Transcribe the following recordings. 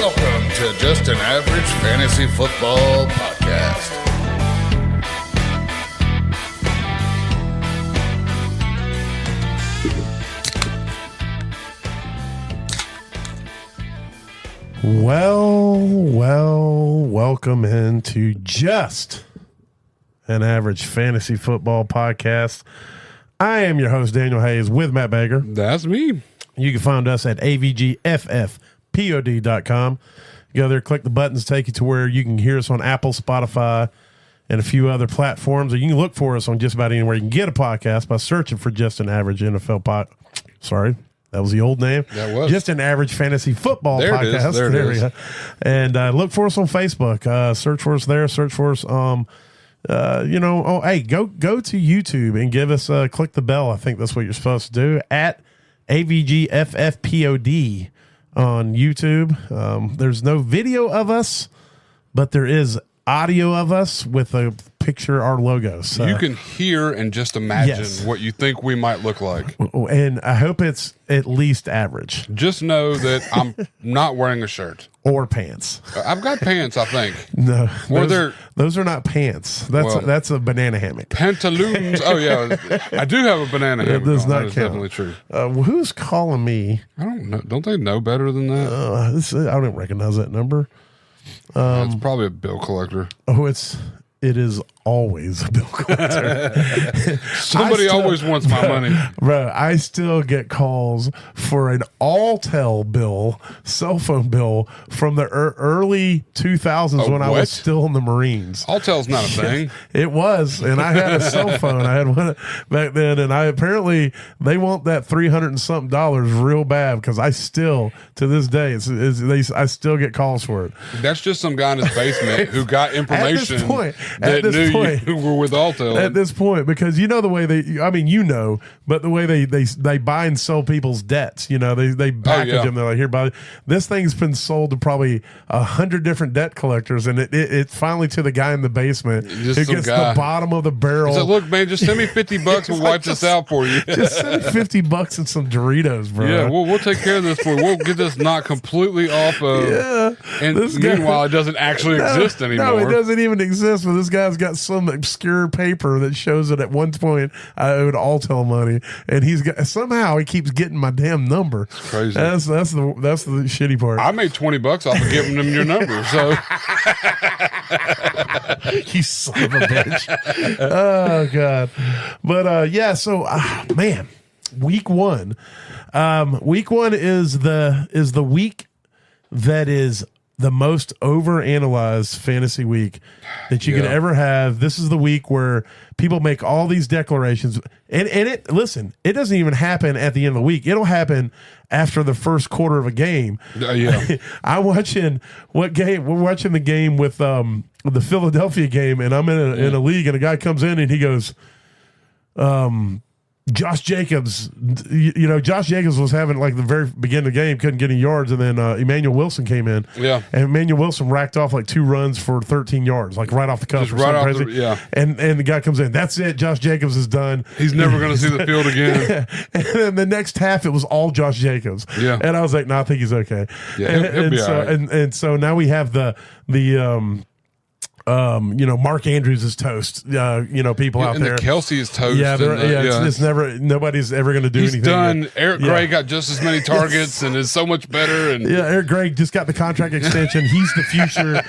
Welcome to Just an Average Fantasy Football Podcast. Welcome into Just an Average Fantasy Football Podcast. I am your host, Daniel Hayes, with Matt Baker. That's me. You can find us at avgffpod.com. Go there, click the buttons, take you to where you can hear us on Apple, Spotify, and a few other platforms. Or you can look for us on just about anywhere you can get a podcast by searching for Just an Average NFL Pod. Sorry, that was the old name. That was. Just an Average Fantasy Football There Podcast. It is. There we go. And look for us on Facebook. Search for us there. Search for us. Go to YouTube and give us click the bell. I think that's what you're supposed to do at AVGFFPOD on YouTube. There's no video of us, but there is audio of us with a picture, our logo. So You can hear and just imagine what you think we might look like. And I hope it's at least average. Just know that I'm not wearing a shirt. Or pants. I've got pants, I think. No, Or those are not pants. That's a banana hammock. Pantaloons. Oh, yeah. I do have a banana hammock. Does not That is count. definitely true. Who's calling me? I don't know. Don't they know better than that? I don't recognize that number. It's probably a bill collector. Oh, it is always a bill collector. Somebody always wants my money. Bro, I still get calls for an Alltel cell phone bill from the early 2000s when I was still in the Marines. Alltel's not a thing. It was, and I had a cell phone. I had one back then, and apparently they want that $300 and something real bad because I still, to this day, I still get calls for it. That's just some guy in his basement who got information At this point, you were with Alltel. At this point, because you know the way but the way they buy and sell people's debts, they package them. They're like, here, buddy, this thing's been sold to probably 100 different debt collectors, and it's finally to the guy in the basement who gets the bottom of the barrel. He's like, look, man, just send me $50. We'll wipe this out for you. Just send me $50 and some Doritos, bro. Yeah, we'll take care of this for you. We'll get this knocked completely off of. Yeah, and meanwhile, it doesn't actually exist anymore. No, it doesn't even exist. But this guy's got some obscure paper that shows that at one point I owed Alltel money, and somehow he keeps getting my damn number. It's crazy. That's the shitty part. I made $20 off of giving them your number. So you son of a bitch. Oh god. But so man, week one. Week one is the week that is the most overanalyzed fantasy week that you could ever have. This is the week where people make all these declarations, and it doesn't even happen at the end of the week. It'll happen after the first quarter of a game. I'm watching what game? We're watching the game with the Philadelphia game, and I'm in a league, and a guy comes in and he goes, Josh Jacobs, Josh Jacobs was having like the very beginning of the game, couldn't get any yards, and then Emmanuel Wilson came in. Yeah. And Emmanuel Wilson racked off like 2 runs for 13 yards, like right off the cuff. Just right off And the guy comes in. That's it. Josh Jacobs is done. He's never going to see the field again. And then the next half, it was all Josh Jacobs. Yeah. And I was like, no, I think he's okay. Yeah, he'll be all right. And so now we have the Mark Andrews is toast. People out there. Kelsey is toast. It's never. Nobody's ever going to do anything. He's done. Eric Gray got just as many targets and is so much better. And Eric Gray just got the contract extension. He's the future.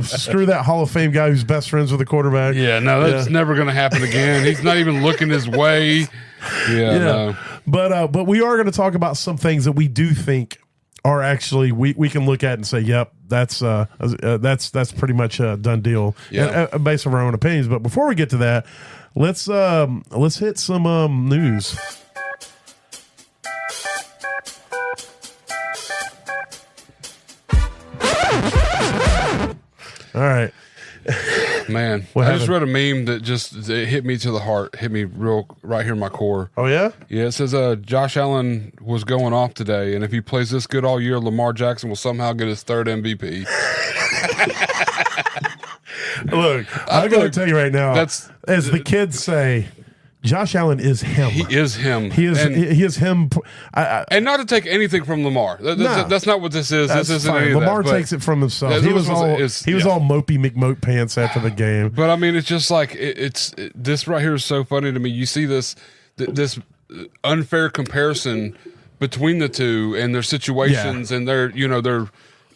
Screw that Hall of Fame guy who's best friends with the quarterback. Yeah, no, that's never going to happen again. He's not even looking his way. No. But we are going to talk about some things that we do think are actually we can look at and say, yep, that's pretty much a done deal, based on our own opinions. But before we get to that, let's hit some news. All right. Man, I just read a meme that it hit me to the heart, hit me real right here in my core. Oh, yeah? Yeah, it says Josh Allen was going off today, and if he plays this good all year, Lamar Jackson will somehow get his 3rd MVP. Look, I'm going to tell you right now, as the kids say, Josh Allen is him. He is him. He is him. And not to take anything from Lamar. That's not what this is. This isn't fine. any of that, Lamar takes it from himself. He was all mopey McMope pants after the game. But I mean, it's just like this right here is so funny to me. You see this unfair comparison between the two and their situations and their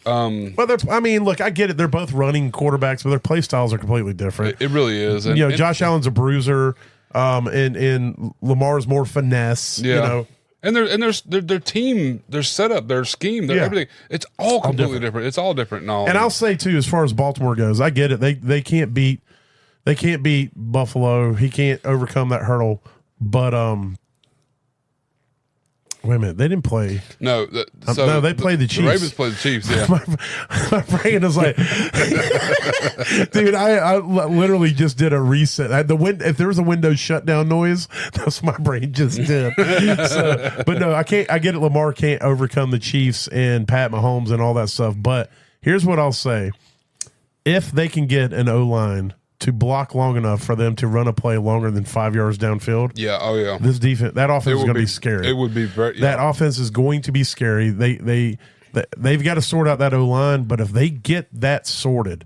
well, look, I get it. They're both running quarterbacks, but their play styles are completely different. It really is. And, Josh Allen's a bruiser, and Lamar's more finesse. Yeah. And their team, their setup, their scheme, their everything. It's all completely different. It's all different. And I'll say too, as far as Baltimore goes, I get it. They can't beat Buffalo. He can't overcome that hurdle. But wait a minute, they didn't play. No, they played the Chiefs. The Ravens played the Chiefs. Yeah, my brain is like, dude, I literally just did a reset. If there was a Windows shutdown noise, that's what my brain just did. But no, I can't. I get it. Lamar can't overcome the Chiefs and Pat Mahomes and all that stuff. But here's what I'll say: if they can get an O-line to block long enough for them to run a play longer than 5 yards downfield. Yeah, oh yeah. This defense, that offense is going to be scary. It would be very. That offense is going to be scary. They've got to sort out that O-line, but if they get that sorted,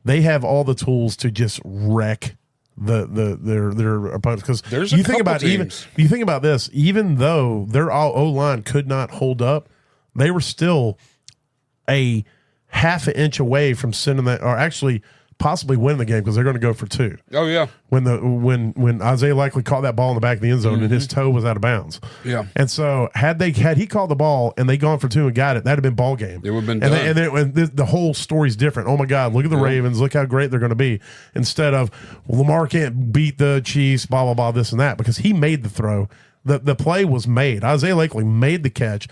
they have all the tools to just wreck their opponents. Because you think about this, even though their O-line could not hold up, they were still a half an inch away from sending that, or actually possibly win the game because they're going to go for 2. Oh yeah. When Isaiah Likely caught that ball in the back of the end zone and his toe was out of bounds. Yeah. And so had he caught the ball and they gone for 2 and got it, that'd have been ball game. It would have been done. And the whole story's different. Oh my God, look at the Ravens, look how great they're going to be. Instead of Lamar can't beat the Chiefs, blah blah blah, this and that, because he made the throw. The play was made. Isaiah Likely made the catch.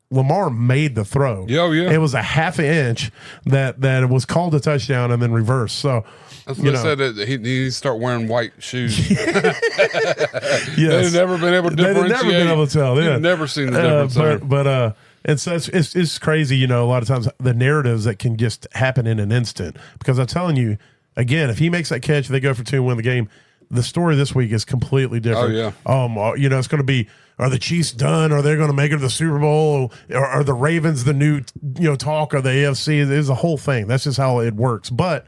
Lamar made the throw. Yeah, yeah. It was a half an inch that it was called a touchdown and then reversed. So that's what I said. That he needs to start wearing white shoes. Yes. They've never been able to differentiate. They've never been able to tell. Yeah. You've never seen the difference there. But and so it's crazy. A lot of times the narratives that can just happen in an instant. Because I'm telling you, again, if he makes that catch, they go for 2 and win the game. The story this week is completely different. Oh yeah. It's going to be, are the Chiefs done? Are they going to make it to the Super Bowl? Are the Ravens the new talk? Or the AFC? It's a whole thing. That's just how it works. But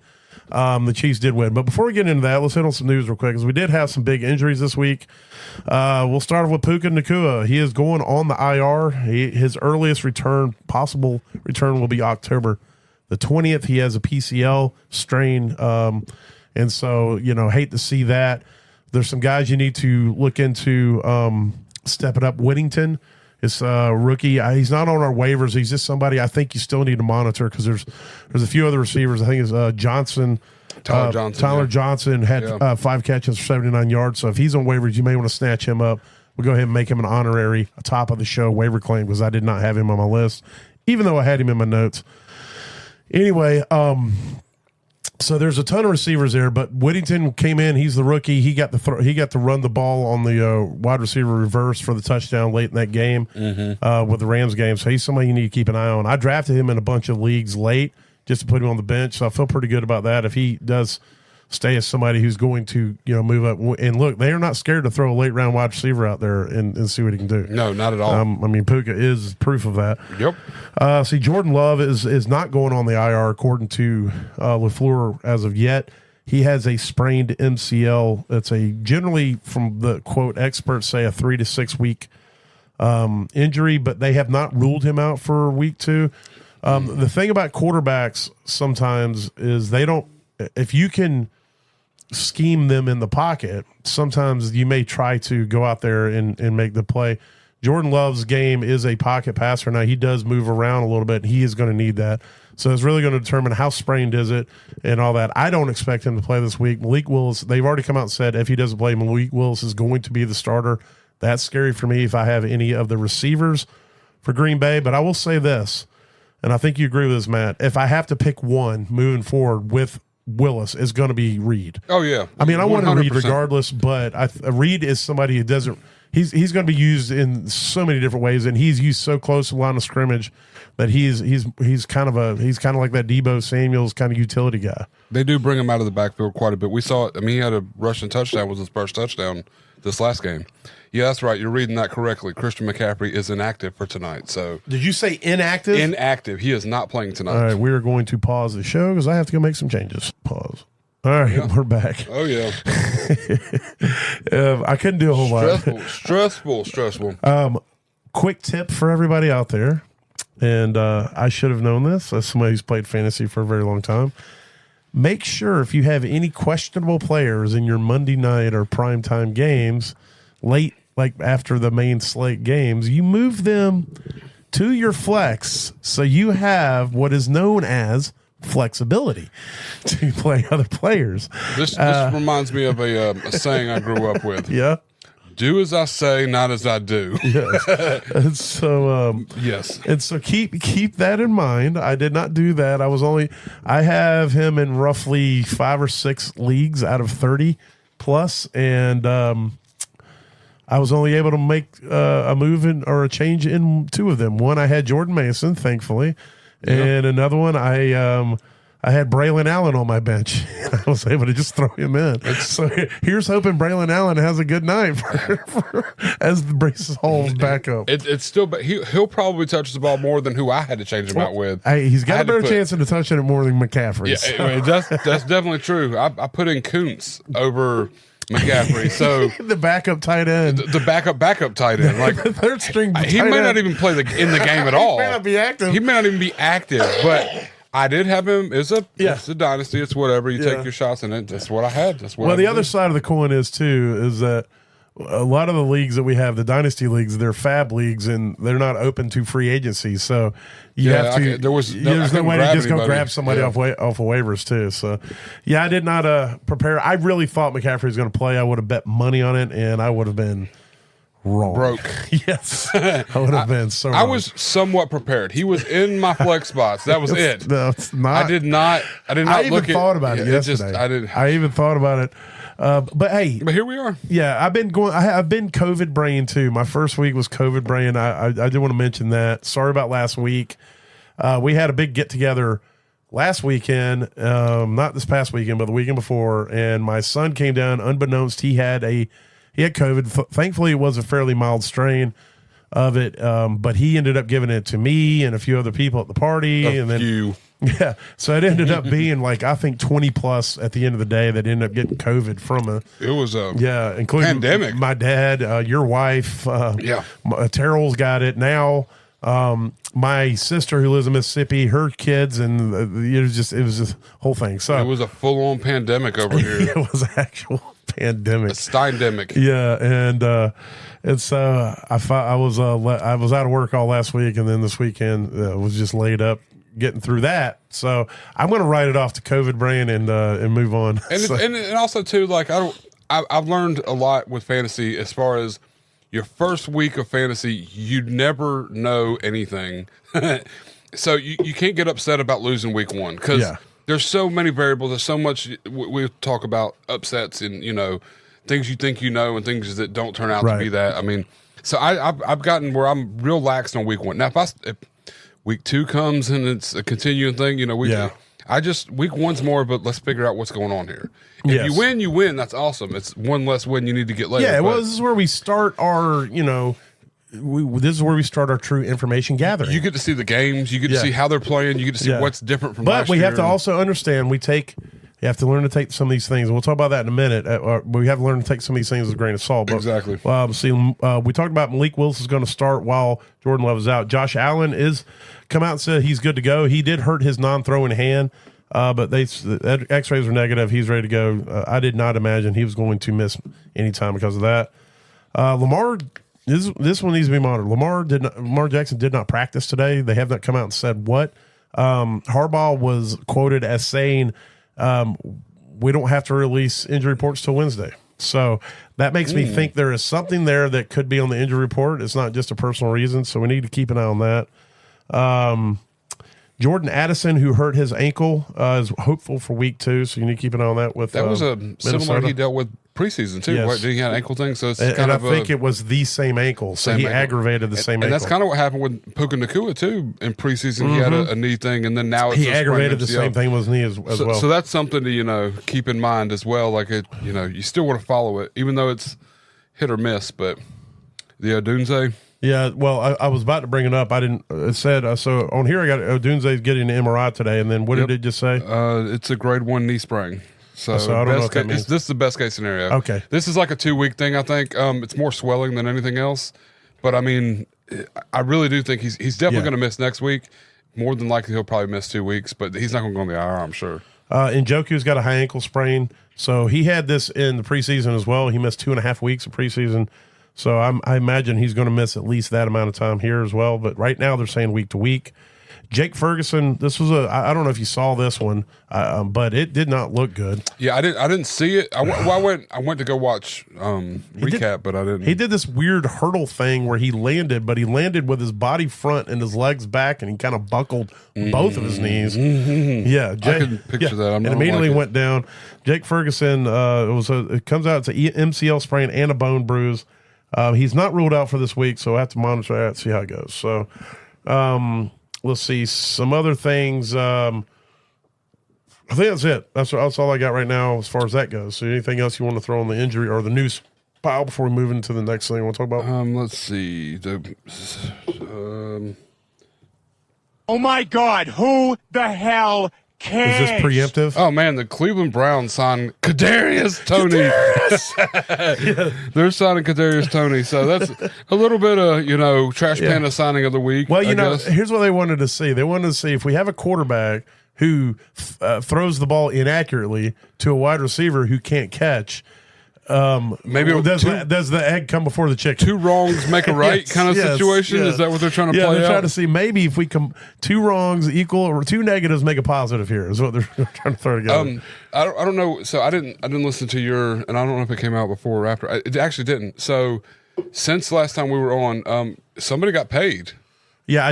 the Chiefs did win. But before we get into that, let's hit on some news real quick, because we did have some big injuries this week. We'll start with Puka Nacua. He is going on the IR. His earliest possible return will be October the 20th. He has a PCL strain, and so hate to see that. There's some guys you need to look into. Step it up. Whittington is a rookie. He's not on our waivers. He's just somebody I think you still need to monitor, because there's a few other receivers. I think it's Johnson. Tyler Johnson had 5 catches for 79 yards. So if he's on waivers, you may want to snatch him up. We'll go ahead and make him an honorary top of the show waiver claim, because I did not have him on my list, even though I had him in my notes. Anyway, so there's a ton of receivers there, but Whittington came in. He's the rookie. He got to run the ball on the wide receiver reverse for the touchdown late in that game with the Rams game. So he's somebody you need to keep an eye on. I drafted him in a bunch of leagues late just to put him on the bench, so I feel pretty good about that. If he does stay as somebody who's going to move up, and look, they are not scared to throw a late round wide receiver out there and see what he can do. No, not at all. Puka is proof of that. Yep. See, Jordan Love is not going on the IR according to LaFleur as of yet. He has a sprained MCL. It's generally, from the quote experts say, a 3 to 6 week injury, but they have not ruled him out for week 2. The thing about quarterbacks sometimes is if you can scheme them in the pocket, sometimes you may try to go out there and make the play. Jordan Love's game is a pocket passer. Now, he does move around a little bit. He is going to need that. So it's really going to determine how sprained is it and all that. I don't expect him to play this week. Malik Willis, they've already come out and said if he doesn't play, Malik Willis is going to be the starter. That's scary for me if I have any of the receivers for Green Bay. But I will say this, and I think you agree with this, Matt. If I have to pick one moving forward with Willis, is going to be Reed. Oh yeah. I mean, I want to Reed regardless, but Reed is somebody who doesn't. he's going to be used in so many different ways, and he's used so close to the line of scrimmage that he's kind of like that Deebo Samuel's kind of utility guy. They do bring him out of the backfield quite a bit. We saw it. I mean, he had a rushing touchdown, was his first touchdown this last game. Yeah, that's right. You're reading that correctly. Christian McCaffrey is inactive for tonight. So did you say inactive? Inactive. He is not playing tonight. All right, we are going to pause the show because I have to go make some changes. Pause. All right, we're back. Oh yeah. I couldn't do a whole lot. Stressful. Quick tip for everybody out there, and I should have known this as somebody who's played fantasy for a very long time. Make sure if you have any questionable players in your Monday night or primetime games, late, like after the main slate games, you move them to your flex so you have what is known as flexibility to play other players. This reminds me of a saying I grew up with. Yeah. Do as I say, not as I do. Yes. And so, yes. And so keep that in mind. I did not do that. I have him in roughly 5 or 6 leagues out of 30 plus. And, I was only able to make a move or a change in 2 of them. One, I had Jordan Mason, thankfully. And another one, I had Braylon Allen on my bench. I was able to just throw him in. So here's hoping Braylon Allen has a good night as the Brees Hall's backup. It's still, but he'll probably touch the ball more than who I had to change him out with. He's got a better chance of touching it more than McCaffrey. Yeah, so. I mean, that's definitely true. I put in Kuntz over McCaffrey, so the backup tight end, the backup tight end, like the third string. He may not even play in the game at all. He may not be active. He may not even be active, but I did have him. It's a dynasty. It's whatever. You take your shots in it. That's what I had. That's what. Well, the other side of the coin is that a lot of the leagues that we have, the dynasty leagues, they're fab leagues, and they're not open to free agency. So you have to. There's no way to just go grab somebody off of waivers too. So I did not prepare. I really thought McCaffrey was going to play. I would have bet money on it, and I would have been wrong. Broke. Yes, I would have been so wrong. I was somewhat prepared. He was in my flex spots. That was it. No, it's not. I did not. I even thought about it yesterday. I even thought about it. But hey, here we are. Yeah, I've been COVID brain too. My first week was COVID brain. I did want to mention that. Sorry about last week. We had a big get together last weekend, not this past weekend, but the weekend before, and my son came down unbeknownst. He had COVID. Thankfully, it was a fairly mild strain of it, but he ended up giving it to me and a few other people at the party. Yeah, so it ended up being like I think 20 plus at the end of the day that ended up getting COVID from it. It was including pandemic. My dad, your wife, Terrell's got it now. My sister who lives in Mississippi, her kids, and it was just a whole thing. So it was a full on pandemic over here. It was an actual pandemic, a Steindemic. Yeah, and so I was out of work all last week, and then this weekend was just laid up getting through that. So I'm going to write it off to COVID brain and move on. And and also too, like I've learned a lot with fantasy as far as your first week of fantasy, you never know anything. So you can't get upset about losing week 1 because there's so many variables. There's so much we talk about upsets and things you think and things that don't turn out to be that. I mean, so I've gotten where I'm real lax on week 1. Now if week 2 comes and it's a continuing thing, week 1's more, but let's figure out what's going on here. If you win, you win. That's awesome. It's one less win you need to get later. Yeah, well, this is where we start our, this is where we start our true information gathering. You get to see the games. You get to see how they're playing. You get to see what's different from last year. But we have to also understand you have to learn to take some of these things, and we'll talk about that in a minute. We have to learn to take some of these things with a grain of salt. But, exactly. We talked about Malik Willis is going to start while Jordan Love is out. Josh Allen is come out and said he's good to go. He did hurt his non-throwing hand, but the X-rays were negative. He's ready to go. I did not imagine he was going to miss any time because of that. Lamar, this one needs to be monitored. Lamar Jackson did not practice today. They have not come out and said what. Harbaugh was quoted as saying, we don't have to release injury reports till Wednesday. So that makes me think there is something there that could be on the injury report. It's not just a personal reason. So we need to keep an eye on that. Jordan Addison, who hurt his ankle, is hopeful for week 2. So you need to keep an eye on that. That was a similar he dealt with preseason too. Yes. Right? Did he have an ankle thing? So it's and kind I of think it was the same ankle. So he aggravated the same ankle. And that's kind of what happened with Puka Nacua too. In preseason, he had a knee thing, and then now it's he aggravated the same thing with his knee as well. So that's something to keep in mind as well. Like you still want to follow it, even though it's hit or miss. But the Odunze. Yeah, well, I was about to bring it up. I didn't. It said so on here. I got Odunze's getting an MRI today, and then what did it just say? It's a grade 1 knee sprain. So I don't know what that means. This is the best case scenario. Okay, this is like a 2-week thing. I think it's more swelling than anything else. But I mean, I really do think he's definitely going to miss next week. More than likely, he'll probably miss 2 weeks, but he's not going to go on the IR, I'm sure. Njoku's got a high ankle sprain, so he had this in the preseason as well. He missed 2.5 weeks of preseason. So I imagine he's going to miss at least that amount of time here as well. But right now they're saying week to week. Jake Ferguson, this was I don't know if you saw this one, but it did not look good. Yeah, I didn't see it. I went to go watch recap, but I didn't. He did this weird hurdle thing where he landed, but he landed with his body front and his legs back, and he kind of buckled both of his knees. Yeah, Jake, I can picture that. And immediately went down. Jake Ferguson, it comes out it's a MCL sprain and a bone bruise. He's not ruled out for this week, so I have to monitor that and see how it goes. So let's see some other things. I think that's it. That's all I got right now as far as that goes. So anything else you want to throw on the injury or the news pile before we move into the next thing you want to talk about? Let's see. Oh my God, who the hell cares? Is this preemptive? Oh man, the Cleveland Browns signed Kadarius Toney. They're signing Kadarius Toney, so that's a little bit of trash panda signing of the week. Well, here's what they wanted to see. They wanted to see if we have a quarterback who throws the ball inaccurately to a wide receiver who can't catch. Maybe does the egg come before the chicken? 2 wrongs make a right situation. Yes. Is that what they're trying to play Yeah, they're out? trying to see maybe if we 2 wrongs equal or 2 negatives make a positive here. Is what they're trying to throw together. I don't know. So I didn't listen to your, and I don't know if it came out before or after. It actually didn't. So since last time we were on, somebody got paid. Yeah,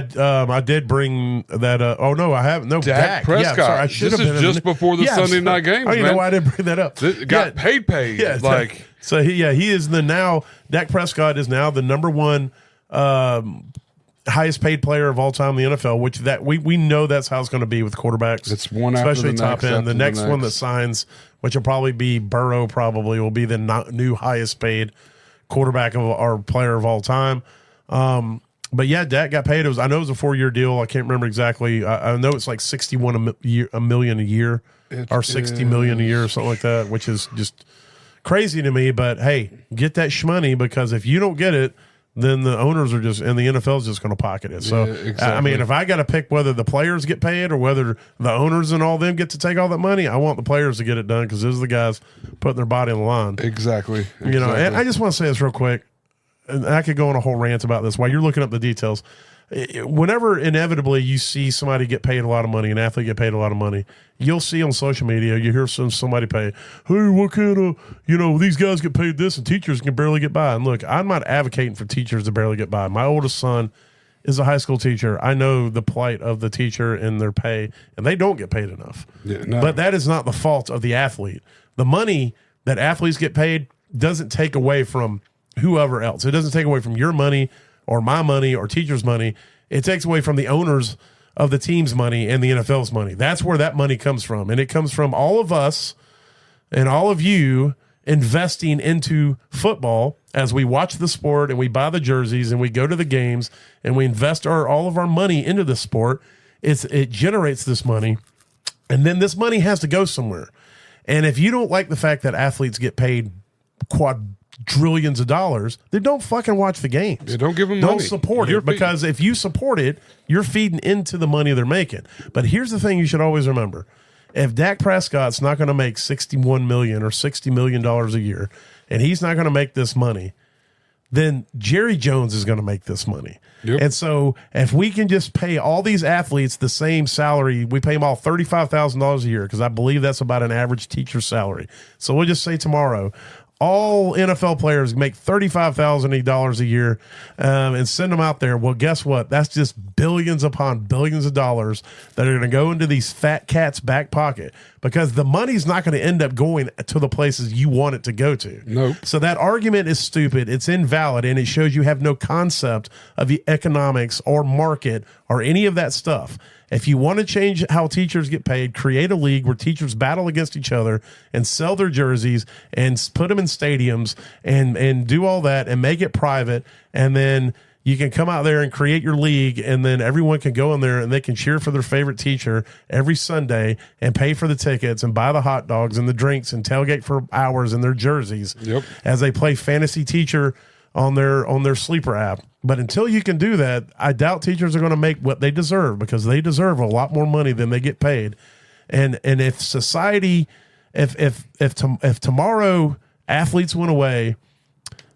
I did bring that up. Oh, no, I haven't. No, Dak Prescott. Yeah, sorry, I should have been. This is just before the Sunday night games, Oh, you know why I didn't bring that up? Got paid. Yeah, like so he is Dak Prescott is now the number 1 highest paid player of all time in the NFL, which we know that's how it's going to be with quarterbacks. It's one after especially the top next, end. The next one that signs, which will probably be Burrow, probably will be the new highest paid quarterback of our player of all time. But yeah, Dak got paid. I know it was a 4-year deal. I can't remember exactly. I know it's like $61 million a year, or $60 million a year, or something like that, which is just crazy to me. But hey, get that shmoney, because if you don't get it, then the owners are just, and the NFL is just going to pocket it. So exactly. I mean, if I got to pick whether the players get paid or whether the owners and all them get to take all that money, I want the players to get it done, because those are the guys putting their body on the line. Exactly. And I just want to say this real quick. And I could go on a whole rant about this while you're looking up the details. Whenever inevitably you see somebody get paid a lot of money, an athlete get paid a lot of money, you'll see on social media, you hear somebody pay, hey, what kind of, these guys get paid this and teachers can barely get by. And look, I'm not advocating for teachers to barely get by. My oldest son is a high school teacher. I know the plight of the teacher and their pay, and they don't get paid enough. Yeah, no. But that is not the fault of the athlete. The money that athletes get paid doesn't take away from whoever else. It doesn't take away from your money or my money or teachers' money. It takes away from the owners of the team's money and the NFL's money. That's where that money comes from. And it comes from all of us and all of you investing into football as we watch the sport and we buy the jerseys and we go to the games and we invest all of our money into the sport. It generates this money, and then this money has to go somewhere. And if you don't like the fact that athletes get paid quadrillions of dollars, then don't fucking watch the games. Yeah, don't give them Don't money. support it, because if you support it, you're feeding into the money they're making. But here's the thing you should always remember. If Dak Prescott's not going to make $61 million or $60 million a year, and he's not going to make this money, then Jerry Jones is going to make this money. Yep. And so if we can just pay all these athletes the same salary, we pay them all $35,000 a year, because I believe that's about an average teacher's salary. So we'll just say tomorrow, all NFL players make $35,000 a year and send them out there. Well, guess what? That's just billions upon billions of dollars that are going to go into these fat cats' back pocket because the money's not going to end up going to the places you want it to go to. Nope. So that argument is stupid. It's invalid, and it shows you have no concept of the economics or market or any of that stuff. If you want to change how teachers get paid, create a league where teachers battle against each other and sell their jerseys and put them in stadiums and do all that and make it private. And then you can come out there and create your league, and then everyone can go in there and they can cheer for their favorite teacher every Sunday and pay for the tickets and buy the hot dogs and the drinks and tailgate for hours in their jerseys as they play fantasy teacher on their sleeper app. But until you can do that, I doubt teachers are going to make what they deserve because they deserve a lot more money than they get paid. And if society, if tomorrow athletes went away,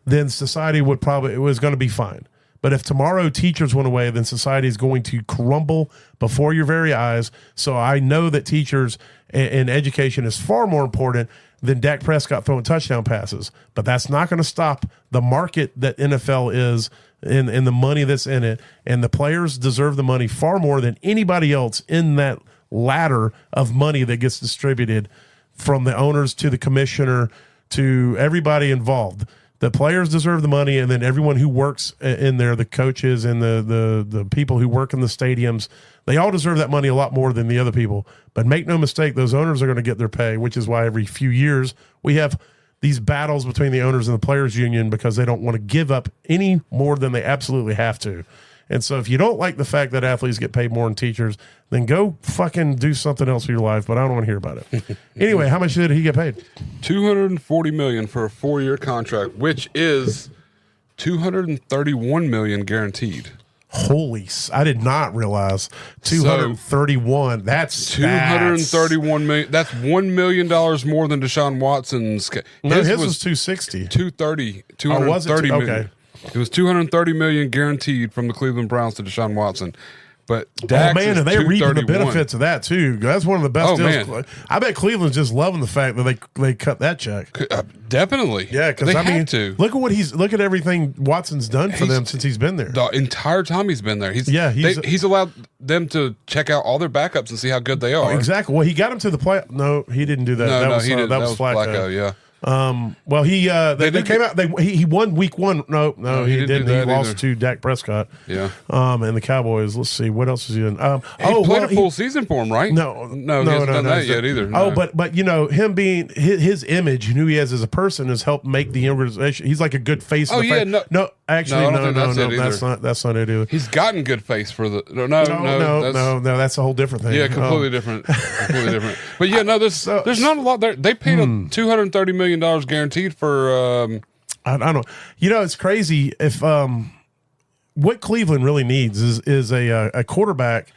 then society it was going to be fine. But if tomorrow teachers went away, then society is going to crumble before your very eyes. So I know that teachers and education is far more important than Dak Prescott throwing touchdown passes. But that's not going to stop the market that NFL is and the money that's in it. And the players deserve the money far more than anybody else in that ladder of money that gets distributed from the owners to the commissioner to everybody involved. The players deserve the money, and then everyone who works in there, the coaches and the people who work in the stadiums, they all deserve that money a lot more than the other people. But make no mistake, those owners are going to get their pay, which is why every few years we have these battles between the owners and the players union because they don't want to give up any more than they absolutely have to. And so if you don't like the fact that athletes get paid more than teachers, then go fucking do something else with your life, but I don't want to hear about it. Anyway, how much did he get paid? $240 million for a 4-year contract, which is $231 million guaranteed. Holy, I did not realize 231. That's $231 million. That's $1 million more than Deshaun Watson's. No, his was 260. 230. Oh, was it? $230 million. Okay. It was $230 million guaranteed from the Cleveland Browns to Deshaun Watson. But Dax and they're reaping the benefits of that too. That's one of the best deals. Man. I bet Cleveland's just loving the fact that they cut that check. Definitely, yeah. Because I mean, look at everything Watson's done for them since he's been there. The entire time he's been there, he's allowed them to check out all their backups and see how good they are. Exactly. Well, he got them to the play. No, he didn't do that. He didn't. That was Flacco. Yeah. Well, they came out. He won week one. No, he didn't. He lost to Dak Prescott. Yeah. And the Cowboys. Let's see what else is he in. He played a full season for him, right? No, he hasn't done that yet either. No. But him being his image and who he is as a person has helped make the organization. He's like a good face. Oh yeah, no, that's not it either. He's gotten good face for the no. That's a whole different thing. Yeah, completely different. Completely different. But yeah, no, there's not a lot there. They paid $230 million guaranteed for. I don't know. It's crazy. If what Cleveland really needs is a quarterback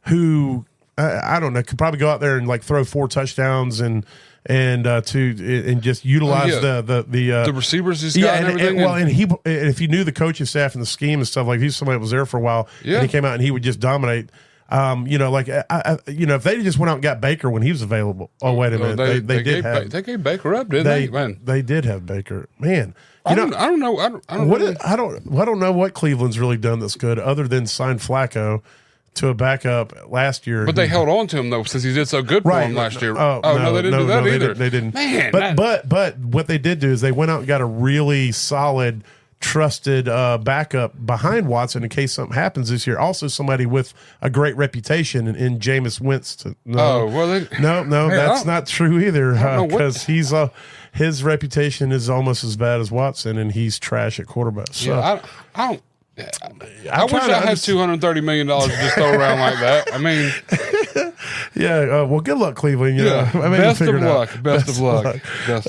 who I don't know could probably go out there and like throw 4 touchdowns and just utilize the receivers he's got and everything. And if you knew the coaching staff and the scheme and stuff, like he's somebody that was there for a while, and he came out and he would just dominate. If they just went out and got Baker when he was available. Oh, wait a minute, they gave Baker up, didn't they? Man, they did have Baker. Man, I don't know. I don't know what Cleveland's really done that's good other than sign Flacco to a backup last year. But they held on to him though since he did so good for him last year. No, they didn't do that either. They didn't. Man, but what they did do is they went out and got a really solid, trusted backup behind Watson in case something happens this year. Also, somebody with a great reputation in Jameis Winston. That's not true either because his reputation is almost as bad as Watson, and he's trash at quarterback. So. Yeah, I wish I had $230 million to just throw around like that. I mean, yeah. Well, good luck, Cleveland. Best of luck.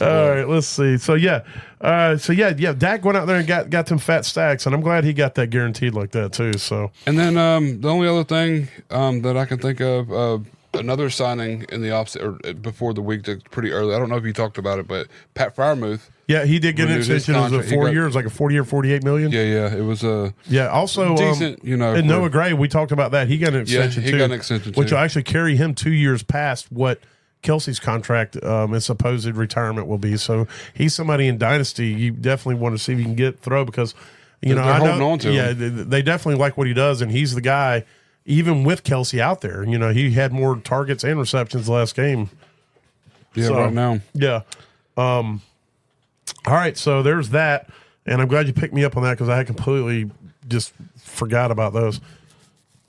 All right, let's see. So Dak went out there and got them fat stacks, and I'm glad he got that guaranteed like that too. So, and then the only other thing that I can think of. Another signing in the opposite or before the week, pretty early. I don't know if you talked about it, but Pat Freiermuth. Yeah, he did get an extension. It was 4 years, like a 4-year, $48 million. Yeah, it was also decent. And Noah Gray, we talked about that. He got an extension. Got an extension, which will actually carry him 2 years past what Kelsey's contract and supposed retirement will be. So he's somebody in Dynasty you definitely want to see if you can get throw because, They're holding on to him. They definitely like what he does, and he's the guy, even with Kelsey out there. He had more targets and receptions last game. Yeah, So, right now. Yeah. All right, so there's that, and I'm glad you picked me up on that because I had completely just forgot about those.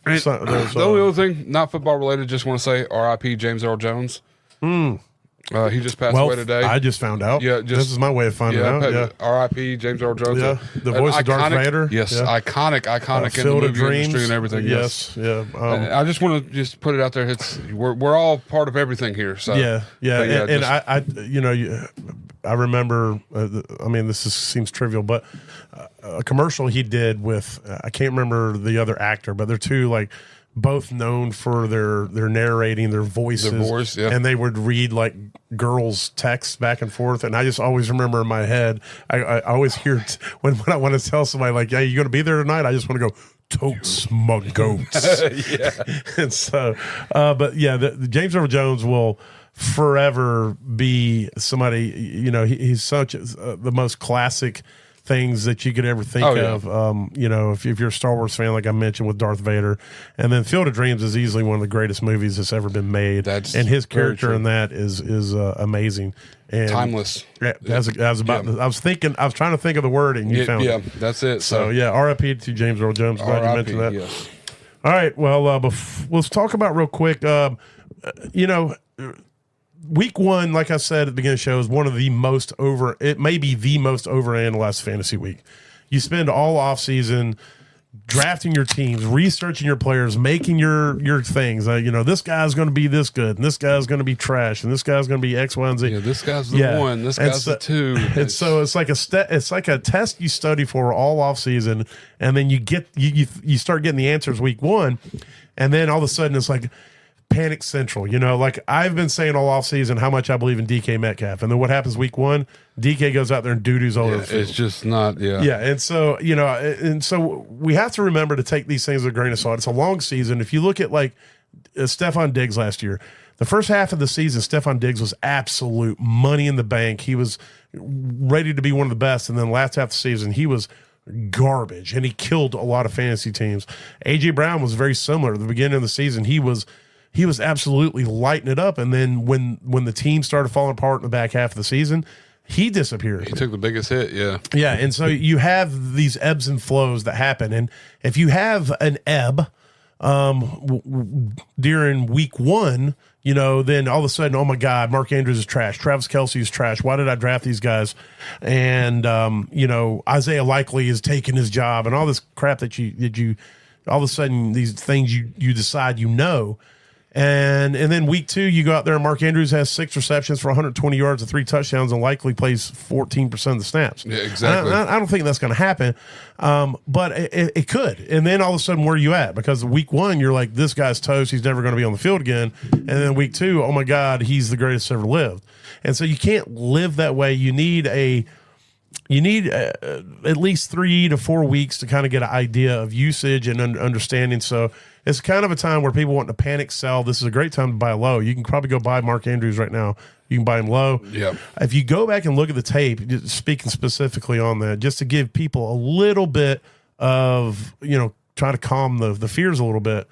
The only other thing, not football related, just want to say R.I.P. James Earl Jones. He just passed away today. I just found out. Yeah, this is my way of finding out. Yeah. R.I.P. James Earl Jones. Yeah, the voice of Darth Vader. Yes, yeah. iconic in the Field of movie Dreams industry and everything. Yes, yeah. I just want to just put it out there. We're all part of everything here. So yeah. I remember. Seems trivial, but a commercial he did with I can't remember the other actor, but they're two like both known for their narrating, their voices, their voice, yeah. And they would read like girls' texts back and forth. And I just always remember in my head, I always hear when I want to tell somebody like, "Yeah, you going to be there tonight?" I just want to go, "Totes my goats." Yeah. And so, but yeah, the James Earl Jones will forever be somebody. He's such the most classic things that you could ever think of. If you're a Star Wars fan, like I mentioned with Darth Vader, and then Field of Dreams is easily one of the greatest movies that's ever been made. And his character in that is amazing and timeless. Yeah, I was trying to think of the word, and you found it. That's it. So yeah, R.I.P. to James Earl Jones. Glad you mentioned that. Yes. All right, well, let's talk about real quick. Week 1, like I said at the beginning of the show, is one of the most it may be the most overanalyzed fantasy week. You spend all offseason drafting your teams, researching your players, making your things. This guy's going to be this good, and this guy's going to be trash, and this guy's going to be X, Y, and Z. Yeah, this guy's the one, this guy's the two. And so it's like a test you study for all offseason, and then you start getting the answers week 1, and then all of a sudden it's like panic central. Like I've been saying all offseason how much I believe in DK Metcalf, and then what happens week 1? DK goes out there and doo-doos all over the field. It's just not, yeah. And so we have to remember to take these things with a grain of salt. It's a long season. If you look at like Stephon Diggs last year, the first half of the season, Stephon Diggs was absolute money in the bank. He was ready to be one of the best, and then last half of the season he was garbage, and he killed a lot of fantasy teams. AJ Brown was very similar. At the beginning of the season, he was absolutely lighting it up, and then when the team started falling apart in the back half of the season, he disappeared. He took the biggest hit, yeah. Yeah, and so you have these ebbs and flows that happen, and if you have an ebb during week 1, then all of a sudden, oh my God, Mark Andrews is trash, Travis Kelce is trash. Why did I draft these guys? And Isaiah Likely is taking his job, and all this crap that you all of a sudden these things you decide And then week 2, you go out there and Mark Andrews has 6 receptions for 120 yards and 3 touchdowns and likely plays 14% of the snaps. Yeah, exactly. I don't think that's going to happen, but it could. And then all of a sudden, where are you at? Because week 1, you're like, this guy's toast. He's never going to be on the field again. And then week 2, oh my God, he's the greatest ever lived. And so you can't live that way. You need at least 3 to 4 weeks to kind of get an idea of usage and understanding. So it's kind of a time where people want to panic sell. This is a great time to buy low. You can probably go buy Mark Andrews right now. You can buy him low. Yeah. If you go back and look at the tape, speaking specifically on that, just to give people a little bit of, try to calm the fears a little bit.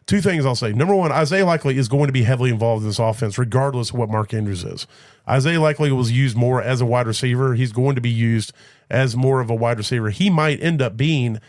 2 things I'll say. Number 1, Isaiah Likely is going to be heavily involved in this offense, regardless of what Mark Andrews is. Isaiah Likely was used more as a wide receiver. He's going to be used as more of a wide receiver. He might end up being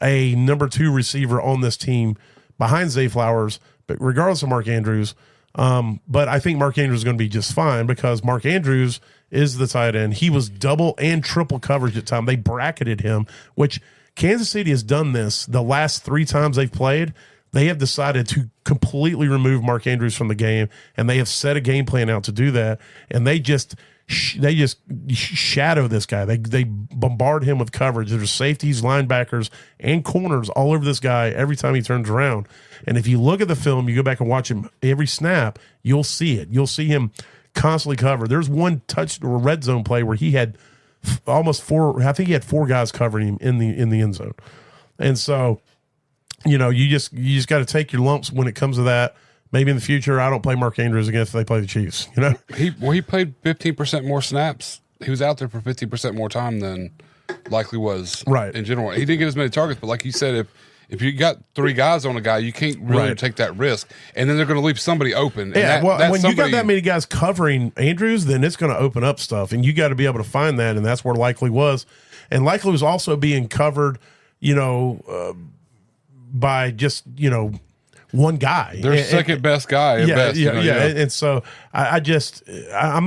a number 2 receiver on this team behind Zay Flowers, but regardless of Mark Andrews. But I think Mark Andrews is going to be just fine because Mark Andrews is the tight end. He was double and triple coverage at time. They bracketed him, which Kansas City has done this the last 3 times they've played. They have decided to completely remove Mark Andrews from the game, and they have set a game plan out to do that. And they just shadow this guy. They bombard him with coverage. There's safeties, linebackers, and corners all over this guy every time he turns around. And if you look at the film, you go back and watch him every snap, you'll see it. You'll see him constantly covered. There's one touch or red zone play where he had almost 4. I think he had 4 guys covering him in the end zone. And so, you just got to take your lumps when it comes to that. maybe in the future I don't play Mark Andrews again if they play the Chiefs. You know, he played 15% more snaps. He was out there for 15% more time than likely was right in general. He didn't get as many targets, but like you said, if you got 3 guys on a guy, you can't really take that risk, and then they're going to leave somebody open. Yeah, when you got that many guys covering Andrews, then it's going to open up stuff, and you got to be able to find that, and that's where Likely was, and Likely was also being covered, by just one guy, their second best guy. And so I'm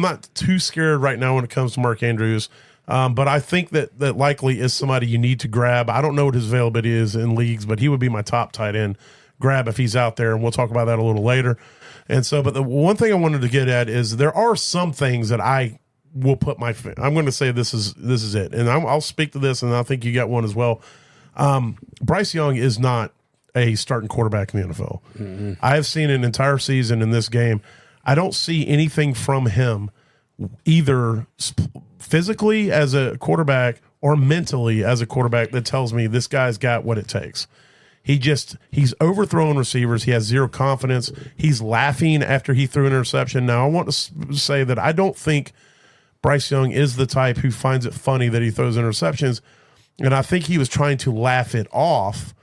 not too scared right now when it comes to Mark Andrews. But I think that Likely is somebody you need to grab. I don't know what his availability is in leagues, but he would be my top tight end grab if he's out there, and we'll talk about that a little later. And so, but the one thing I wanted to get at is there are some things that I will put I'm going to say this is it, and I'll speak to this, and I think you got one as well. Bryce Young is not a starting quarterback in the NFL. Mm-hmm. I have seen an entire season in this game. I don't see anything from him either physically as a quarterback or mentally as a quarterback that tells me this guy's got what it takes. He's overthrowing receivers. He has zero confidence. He's laughing after he threw an interception. Now, I want to say that I don't think Bryce Young is the type who finds it funny that he throws interceptions, and I think he was trying to laugh it off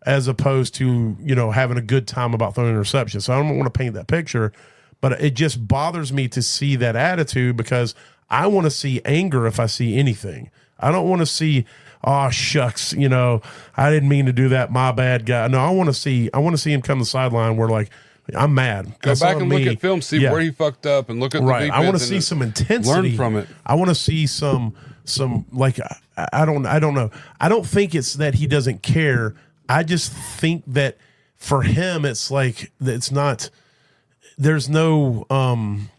as opposed to, having a good time about throwing interceptions. So I don't want to paint that picture, but it just bothers me to see that attitude because I want to see anger if I see anything. I don't want to see, oh shucks, I didn't mean to do that. My bad, guy. No, I want to see him come to the sideline where like I'm mad. Go back and look at film, see where he fucked up, and look at the defense. I want to see some intensity. Learn from it. I want to see some like I don't know. I don't think it's that he doesn't care. I just think that for him, it's like it's not. There's no. I'm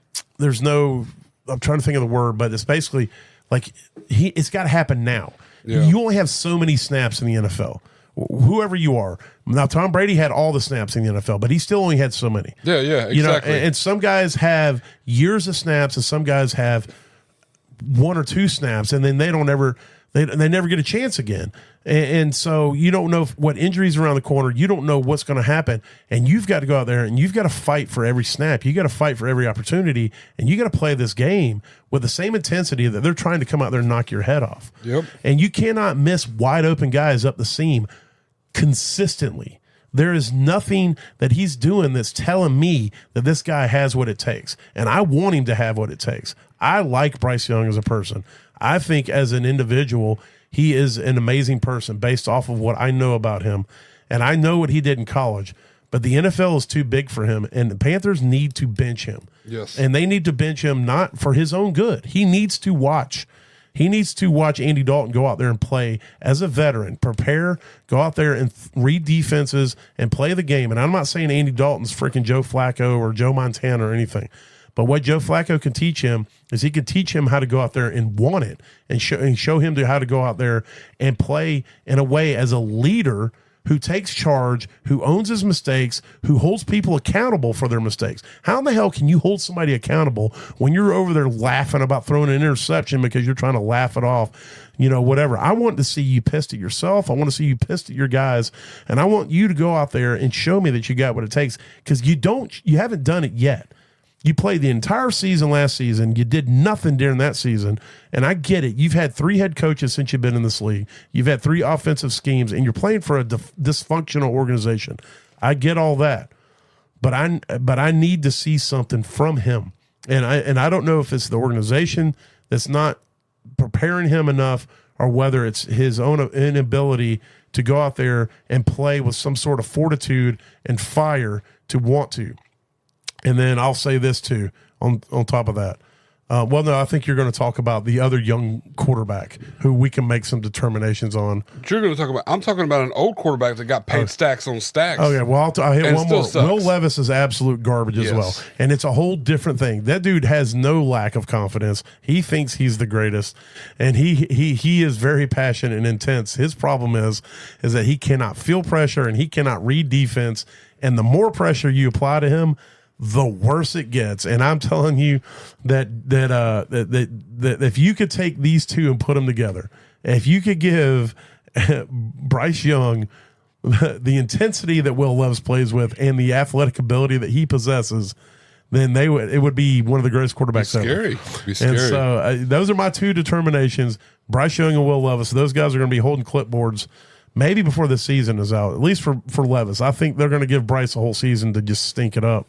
trying to think of the word, but it's basically like it's got to happen now. Yeah. You only have so many snaps in the NFL. Whoever you are. Now, Tom Brady had all the snaps in the NFL, but he still only had so many. Yeah, exactly. And some guys have years of snaps, and some guys have 1 or 2 snaps, and then they never get a chance again. And so you don't know what injuries around the corner. You don't know what's going to happen. And you've got to go out there and you've got to fight for every snap. You got to fight for every opportunity. And you got to play this game with the same intensity that they're trying to come out there and knock your head off. Yep. And you cannot miss wide open guys up the seam consistently. There is nothing that he's doing that's telling me that this guy has what it takes. And I want him to have what it takes. I like Bryce Young as a person. I think as an individual, he is an amazing person based off of what I know about him. And I know what he did in college. But the NFL is too big for him, and the Panthers need to bench him. Yes. And they need to bench him not for his own good. He needs to watch. He needs to watch Andy Dalton go out there and play as a veteran, prepare, go out there and read defenses and play the game. And I'm not saying Andy Dalton's freaking Joe Flacco or Joe Montana or anything. But what Joe Flacco can teach him is he can teach him how to go out there and want it and show him how to go out there and play in a way as a leader who takes charge, who owns his mistakes, who holds people accountable for their mistakes. How in the hell can you hold somebody accountable when you're over there laughing about throwing an interception because you're trying to laugh it off, whatever. I want to see you pissed at yourself. I want to see you pissed at your guys. And I want you to go out there and show me that you got what it takes because you haven't done it yet. You played the entire season last season. You did nothing during that season. And I get it. You've had 3 head coaches since you've been in this league. You've had 3 offensive schemes, and you're playing for a dysfunctional organization. I get all that. But I need to see something from him. And I don't know if it's the organization that's not preparing him enough or whether it's his own inability to go out there and play with some sort of fortitude and fire to want to. And then I'll say this too on top of that. I think you're going to talk about the other young quarterback who we can make some determinations on. You're going to talk about. I'm talking about an old quarterback that got paid stacks on stacks. Okay, well I'll hit one more. Sucks. Will Levis is absolute garbage as well, and it's a whole different thing. That dude has no lack of confidence. He thinks he's the greatest, and he is very passionate and intense. His problem is that he cannot feel pressure and he cannot read defense, and the more pressure you apply to him, the worse it gets. And I'm telling you that if you could take these two and put them together, if you could give Bryce Young the intensity that Will Levis plays with and the athletic ability that he possesses, then it would be one of the greatest quarterbacks ever. Be scary. And so those are my two determinations: Bryce Young and Will Levis. Those guys are going to be holding clipboards maybe before the season is out. At least for Levis, I think they're going to give Bryce a whole season to just stink it up.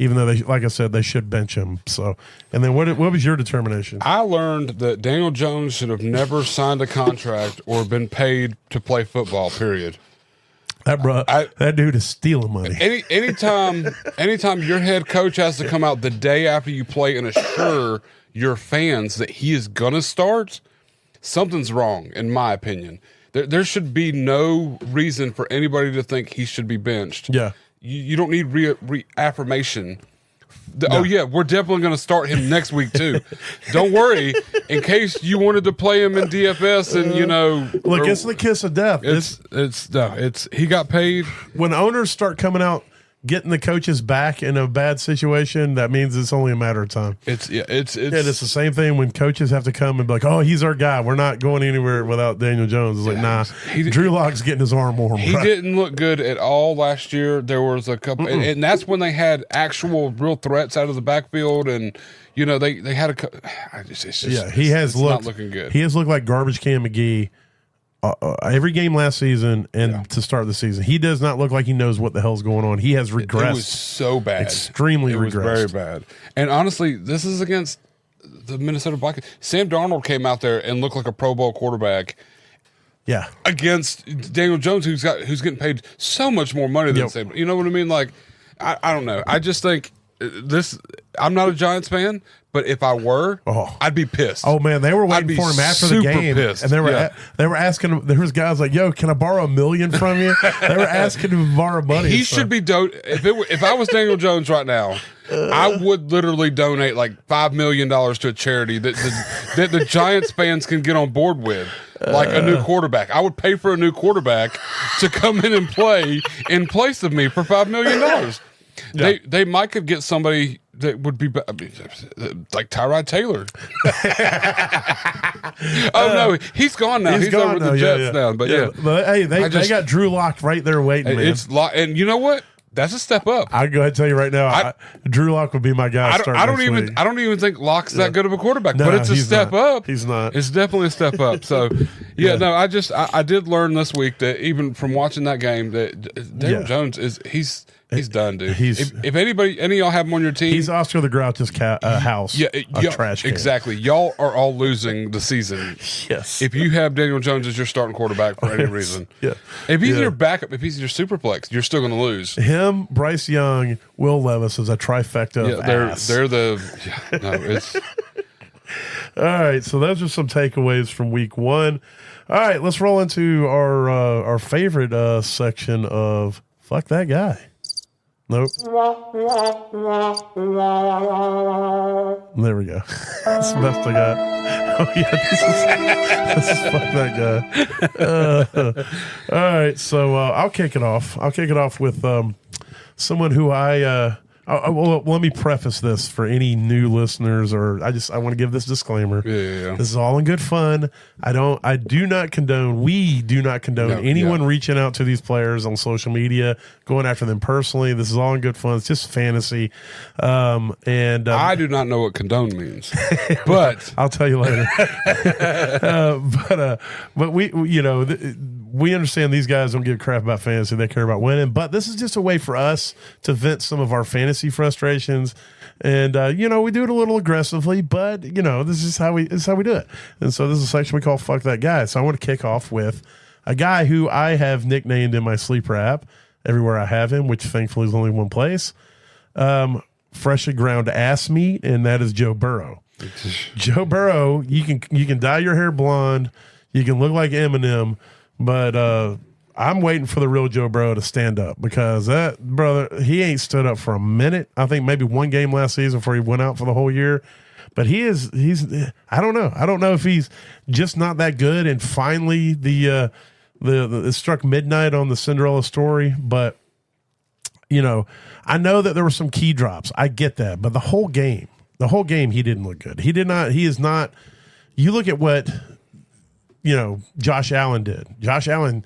Even though they, like I said, they should bench him. So, and then what was your determination? I learned that Daniel Jones should have never signed a contract or been paid to play football. Period. That dude is stealing money. Anytime your head coach has to come out the day after you play and assure your fans that he is gonna start, something's wrong, in my opinion. There should be no reason for anybody to think he should be benched. Yeah. You don't need reaffirmation. Oh, yeah, we're definitely going to start him next week, too. Don't worry. In case you wanted to play him in DFS and, Look, it's the kiss of death. He got paid. When owners start coming out getting the coaches back in a bad situation, that means it's only a matter of time. It's the same thing when coaches have to come and be like, oh, he's our guy. We're not going anywhere without Daniel Jones. It's like, nah, Drew Lock's getting his arm warm. He didn't look good at all last year. There was a couple, and that's when they had actual real threats out of the backfield, and they had a. It's not looking good. He has looked like garbage can McGee. Every game last season and to start the season, he does not look like he knows what the hell's going on. He has regressed. It was so bad, extremely regressed. It was very bad. And honestly, this is against the Minnesota Vikings. Sam Darnold came out there and looked like a Pro Bowl quarterback. Yeah, against Daniel Jones, who's getting paid so much more money than Sam. You know what I mean? Like, I don't know. I just think this. I'm not a Giants fan. But if I were, I'd be pissed. Oh man, they were waiting for him after the game, pissed. And they were asking him. There was guys like, "Yo, can I borrow $1 million from you?" They were asking him to borrow money. He should be if I was Daniel Jones right now, I would literally donate like $5 million to a charity that the Giants fans can get on board with, like a new quarterback. I would pay for a new quarterback to come in and play in place of me for $5 million. Yeah. They might could get somebody that would be like Tyrod Taylor. No, he's gone now. He's over the Jets now. But but hey, they got Drew Lock right there waiting. Man. And you know what? That's a step up. I go ahead and tell you right now, Drew Lock would be my guy. I don't even think Lock's that good of a quarterback, but it's a step up. He's not. It's definitely a step up. So I did learn this week that even from watching that game that Daniel Jones he's done, dude. If any of y'all have him on your team, he's Oscar the Grouch's house. Trash can. Exactly. Y'all are all losing the season. Yes. If you have Daniel Jones as your starting quarterback for any reason, if he's your backup, if he's your superflex, you're still going to lose. Him, Bryce Young, Will Levis is a trifecta. It's. All right, so those are some takeaways from week one. All right, let's roll into our favorite section of Fuck That Guy. Nope. There we go. That's the best I got. Oh yeah, this is Fuck That Guy. All right, so I'll kick it off. I'll kick it off with someone who well, let me preface this for any new listeners, or I want to give this disclaimer. Yeah. This is all in good fun. We do not condone anyone reaching out to these players on social media, going after them personally. This is all in good fun. It's just fantasy. I do not know what condone means, but I'll tell you later. But we understand these guys don't give a crap about fantasy. They care about winning. But this is just a way for us to vent some of our fantasy frustrations. And, we do it a little aggressively, but, this is how we do it. And so this is a section we call Fuck That Guy. So I want to kick off with a guy who I have nicknamed in my sleeper app everywhere I have him, which thankfully is only one place. Freshly ground ass meat, and that is Joe Burrow. Joe Burrow, you can dye your hair blonde. You can look like Eminem. But I'm waiting for the real Joe Burrow to stand up, because that brother, he ain't stood up for a minute. I think maybe one game last season before he went out for the whole year. But he's I don't know. I don't know if he's just not that good. And finally, the it struck midnight on the Cinderella story. But I know that there were some key drops. I get that. But the whole game, he didn't look good. He is not. You look at what Josh Allen did. Josh Allen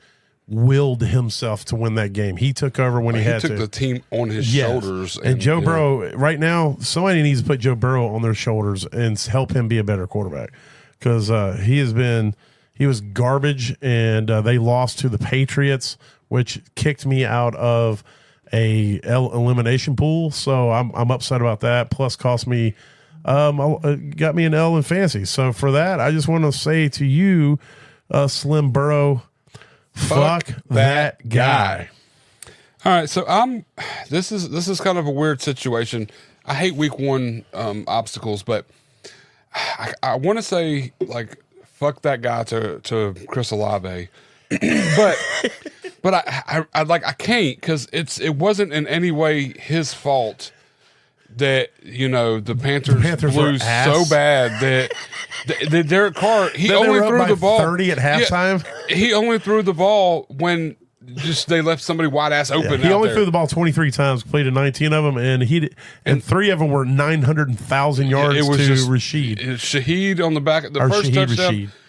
willed himself to win that game. He took over when he had to. He took the team on his shoulders. And Joe Burrow, right now, somebody needs to put Joe Burrow on their shoulders and help him be a better quarterback, because he was garbage, and they lost to the Patriots, which kicked me out of a elimination pool. So I'm upset about that. Plus cost me, got me an L in fantasy. So for that, I just want to say to you, Slim Burrow, fuck that guy. All right, so this is kind of a weird situation. I hate week one obstacles, but I want to say, like, fuck that guy to Chris Olave. but I can't, because it wasn't in any way his fault that the Panthers blew so bad that Derek Carr only threw the ball 30 at halftime. Yeah, he only threw the ball when they left somebody wide ass open. Yeah, he only threw the ball 23 times, completed 19 of them, and 3 of them were 900,000 yards to Rashid. Shaheed on the back.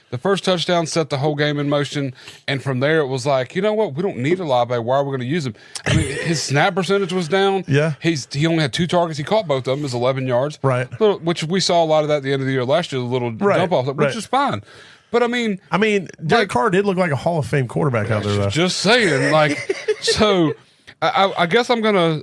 The first touchdown set the whole game in motion, and from there it was like, you know what? We don't need Olave. Why are we going to use him? I mean, his snap percentage was down. Yeah, he only had 2 targets. He caught both of them. It was 11 yards. Right. Which we saw a lot of that at the end of the year last year. The little dump off, which is fine. But I mean, Derek Carr did look like a Hall of Fame quarterback out there, though. Just saying, so. I guess I'm gonna,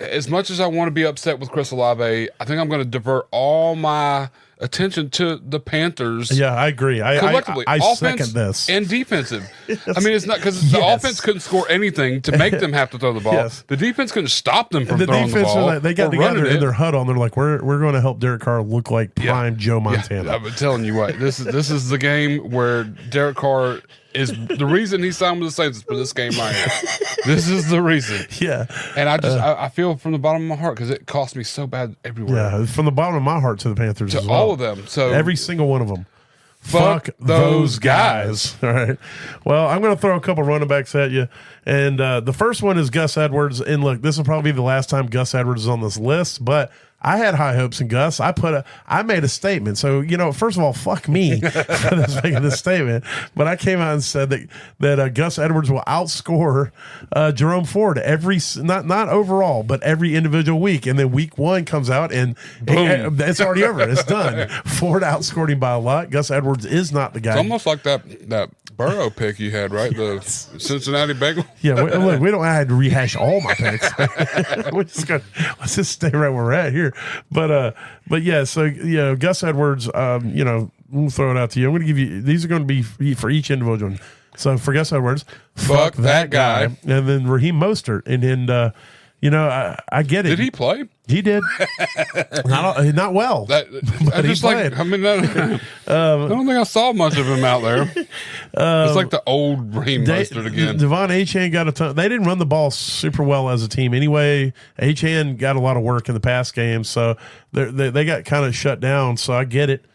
as much as I want to be upset with Chris Olave, I think I'm gonna divert all my attention to the Panthers. Yeah, I agree. Collectively, I offense second this. and defensive. I mean, it's not because the offense couldn't score anything to make them have to throw the ball. Yes. The defense couldn't stop them from throwing the ball. They got together in their huddle, and they're like, "We're going to help Derek Carr look like prime Joe Montana." Yeah, I'm telling you what, this is the game where Derek Carr is the reason he signed with the Saints is for this game right here. This is the reason. Yeah. And I feel from the bottom of my heart, because it cost me so bad everywhere. Yeah, from the bottom of my heart to the Panthers as well. All of them. So every single one of them. Fuck those guys. All right. Well, I'm going to throw a couple running backs at you. And the first one is Gus Edwards. And look, this will probably be the last time Gus Edwards is on this list, but I had high hopes in Gus. I made a statement. So, first of all, fuck me for making this statement. But I came out and said that Gus Edwards will outscore Jerome Ford not overall, but every individual week. And then week 1 comes out and it's already over. It's done. Ford outscored him by a lot. Gus Edwards is not the guy. It's almost like that Burrow pick you had, right? The Cincinnati Bengals. Yeah, we don't have to rehash all my picks. Let's just stay right where we're at here. But yeah, so Gus Edwards, we'll throw it out to you. I'm going to give you, these are going to be for each individual. So for Gus Edwards, fuck that guy. And then Raheem Mostert, and then I get it. Did he play? He did. not well. But he played. I don't think I saw much of him out there. It's like the old Raheem Mostert again. Devon Achane got a ton. They didn't run the ball super well as a team anyway. Achane got a lot of work in the past game, so they got kind of shut down. So I get it,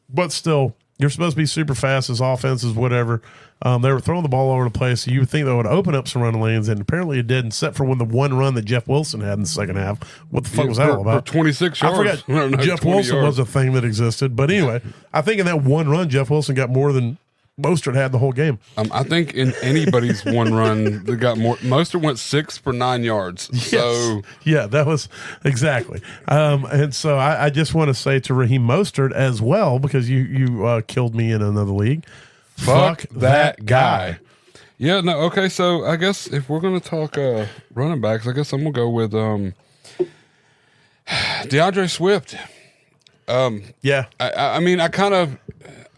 but still, you're supposed to be super fast as offenses, whatever. They were throwing the ball all over the place, so you would think that would open up some running lanes, and apparently it didn't, except for when the one run that Jeff Wilson had in the second half. What the fuck was that all about? For 26 yards. I forgot Jeff Wilson was a thing that existed. But anyway, I think in that one run, Jeff Wilson got more than Mostert had the whole game. I think in anybody's one run, they got more. Mostert went 6 for 9 yards. Yes. So yeah, that was exactly. And so I just want to say to Raheem Mostert as well, because you killed me in another league. Fuck that guy. Yeah, no, okay, so I guess if we're going to talk running backs, I guess I'm going to go with DeAndre Swift. Yeah. I mean, I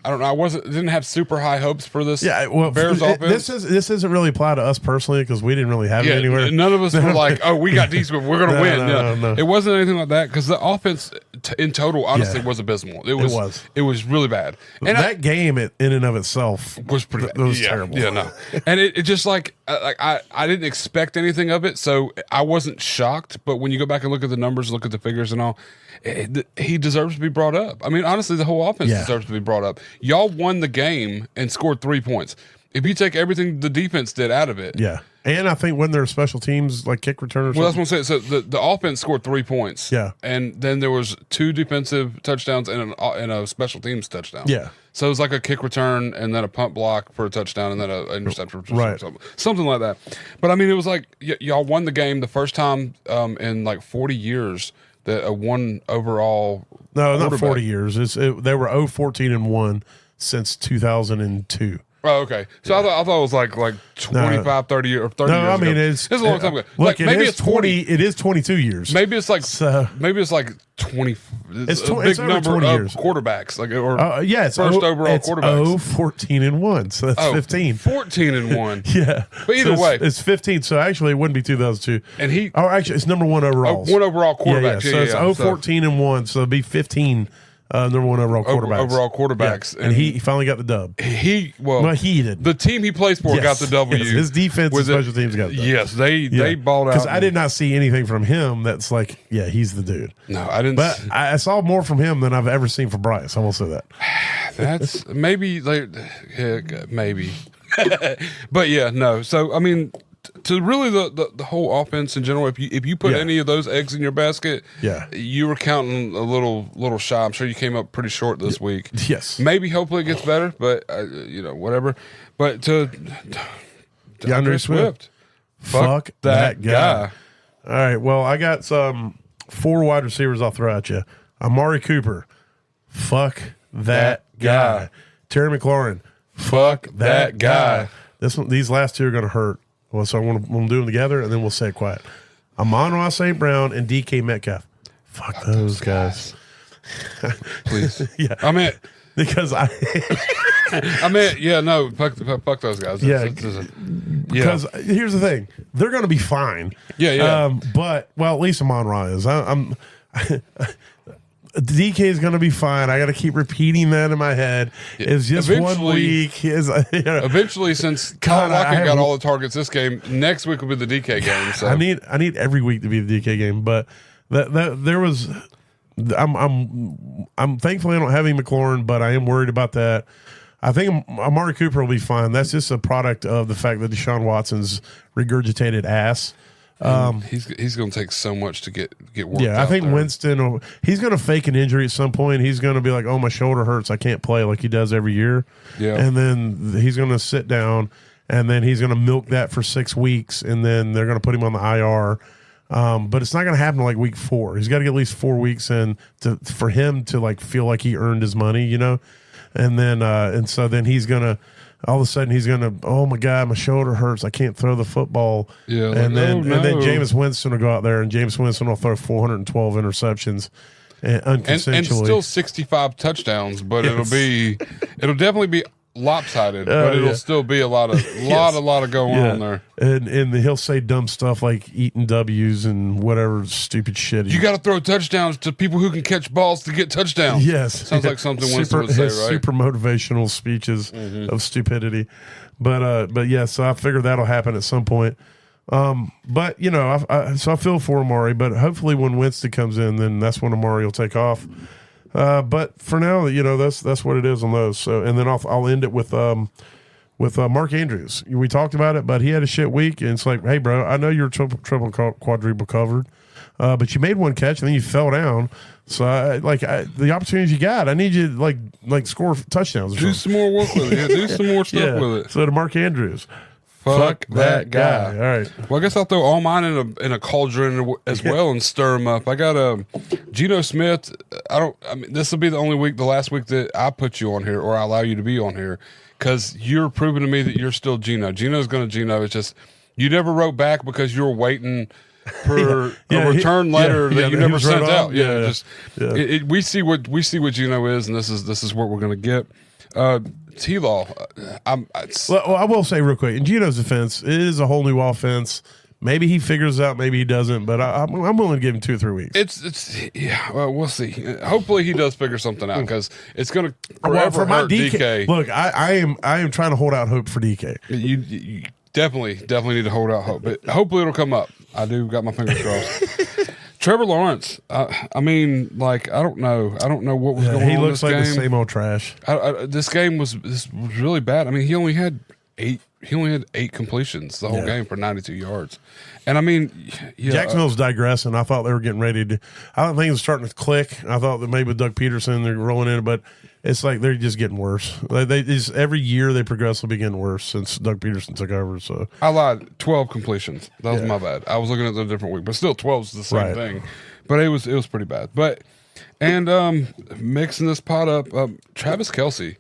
don't know. I didn't have super high hopes for this. Yeah, well, Bears offense. This doesn't really apply to us personally because we didn't really have it anywhere. None of us were like, "Oh, we got these. We're going to win." No. It wasn't anything like that because the offense in total, honestly, was abysmal. It was really bad. And that game in and of itself was pretty bad. It was terrible. Yeah, no. And it just like I didn't expect anything of it, so I wasn't shocked. But when you go back and look at the numbers, look at the figures and all, he deserves to be brought up. I mean, honestly, the whole offense deserves to be brought up. Y'all won the game and scored 3 points. If you take everything the defense did out of it, And I think when there's special teams like kick return or Well, that's something. what I'm saying. So the offense scored 3 points. Yeah. And then there was 2 defensive touchdowns and a special teams touchdown. Yeah. So it was like a kick return and then a punt block for a touchdown and then an interception. Right. Something like that. But, I mean, it was like y'all won the game the first time in like 40 years that a one overall No, not 40 years. They were 0-14-1 since 2002. Oh, okay. So I thought it was like 25, 30 or 30 No, years I mean ago. it's a long time ago. Look, Like, maybe it's 20. It is 22 years. Maybe it's like So- maybe it's like 20. It's a big it's over number 20 of years. quarterbacks. Like or It's first overall it's quarterbacks. 0-14-1. So that's 15. 14-1. Yeah, But either way, it's 15. So actually, it wouldn't be 2002. And he- oh, actually, it's number 1 overall. one overall quarterback. So it's 0-14-1. So it'd be 15. Number 1 overall quarterbacks. Overall quarterbacks. Yeah. And he finally got the dub. He did. The team he plays for got the W. Yes, his defense and special teams got the W. Yes, they balled out. Because I did not see anything from him that's like, yeah, he's the dude. No, I didn't. But I saw more from him than I've ever seen from Bryce. I will say that. That's maybe maybe. But yeah, no. So I mean, to really the whole offense in general, if you put any of those eggs in your basket, you were counting a little shy. I'm sure you came up pretty short this week. Yes. Maybe hopefully it gets better, but whatever. But to DeAndre Swift. Fuck that guy. All right. Well, I got some 4 wide receivers I'll throw at you. Amari Cooper. Fuck that guy. Terry McLaurin. Fuck that guy. These last 2 are going to hurt. Well, so we'll do them together, and then we'll say it quiet. Amon-Ra St. Brown and DK Metcalf. Fuck those guys. Please. Yeah. I mean, because fuck those guys. Yeah. Because here's the thing. They're going to be fine. Yeah. But, well, at least Amon-Ra is. I'm DK is going to be fine. I got to keep repeating that in my head. It's just 1 week. Eventually, since Kyle Lockett got all the targets this game, next week will be the DK game. So I need every week to be the DK game. But there was, I'm thankfully I don't have any McLaurin, but I am worried about that. I think Amari Cooper will be fine. That's just a product of the fact that Deshaun Watson's regurgitated ass. He's going to take so much to get worked. Yeah, I think there. Winston. He's going to fake an injury at some point. He's going to be like, "Oh, my shoulder hurts. I can't play," like he does every year. Yeah, and then he's going to sit down, and then he's going to milk that for 6 weeks, and then they're going to put him on the IR. But it's not going to happen like week 4. He's got to get at least 4 weeks in for him to like feel like he earned his money, you know. And then so then he's going to. All of a sudden, he's gonna. Oh my God, my shoulder hurts. I can't throw the football. Yeah, and then Jameis Winston will go out there, and Jameis Winston will throw 412 interceptions, unconsensually, and still 65 touchdowns. But it'll definitely be lopsided. But it'll still be a lot of going on there. And he'll say dumb stuff like eating W's and whatever stupid shit. You got to throw touchdowns to people who can catch balls to get touchdowns. Yes, sounds like something Winston would say, right? Super motivational speeches of stupidity, but yeah. So I figure that'll happen at some point. But you know, I feel for Amari, but hopefully when Winston comes in, then that's when Amari will take off. But for now, you know, that's what it is on those. So, and then I'll end it with Mark Andrews. We talked about it, but he had a shit week, and it's like, hey, bro, I know you're triple quadruple covered, but you made 1 catch and then you fell down. So, the opportunities you got, I need you to like score touchdowns. Or Do something. some more work with it. Yeah, do some more stuff with it. So to Mark Andrews. Fuck that guy. All right. Well, I guess I'll throw all mine in a cauldron as well and stir them up. I got Geno Smith. This will be the last week that I put you on here or I allow you to be on here because you're proving to me that you're still Geno. Geno's going to Geno. It's just you never wrote back because you were waiting for a return letter that you never sent out. We see what Geno is, and this is what we're going to get. T-Law. Well, I will say real quick, in Geno's defense, it is a whole new offense. Maybe he figures it out, maybe he doesn't, but I'm willing to give him 2 or 3 weeks. We'll see. Hopefully he does figure something out because it's going to forever hurt DK. Look, I am trying to hold out hope for DK. You definitely need to hold out hope, but hopefully it'll come up. I do got my fingers crossed. Trevor Lawrence. I don't know what was going on. He looks in this like game. the same old trash. This game was really bad. I mean, he only had He only had 8 completions the whole game for 92 yards. And I mean, Jacksonville's digressing. I thought they were getting ready to. I don't think it was starting to click. I thought that maybe with Doug Peterson they're rolling in, but it's like they're just getting worse. They just, every year they progressively getting worse since Doug Peterson took over. So I lied. 12 completions. That was my bad. I was looking at the different week, but still 12 is the same thing. But it was pretty bad. But mixing this pot up, Travis Kelce.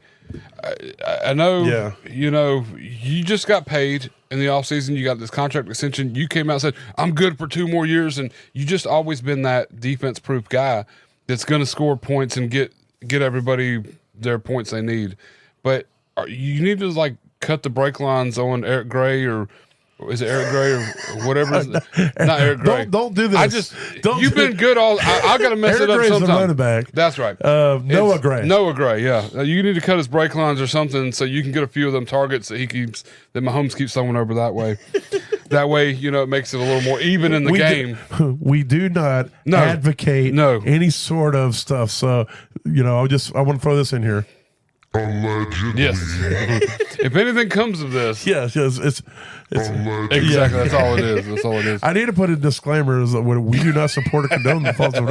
I know, you just got paid in the offseason. You got this contract extension. You came out and said, I'm good for 2 more years. And you just always been that defense-proof guy that's going to score points and get everybody their points they need. But you need to, like, cut the brake lines on Eric Gray or is it Eric Gray or whatever? Not Eric Gray. Don't do this. You've been good all. I got to mess it up Gray's sometime. The running back. That's right. Noah Gray. Noah Gray. Yeah, you need to cut his brake lines or something so you can get a few of them targets that Mahomes keeps throwing over that way. That way, it makes it a little more even in the game. We do not advocate any sort of stuff. So I want to throw this in here. Allegedly. Yes. If anything comes of this. Yes. It's exactly. That's all it is. That's all it is. I need to put a disclaimer is that we do not support or condone the false. No.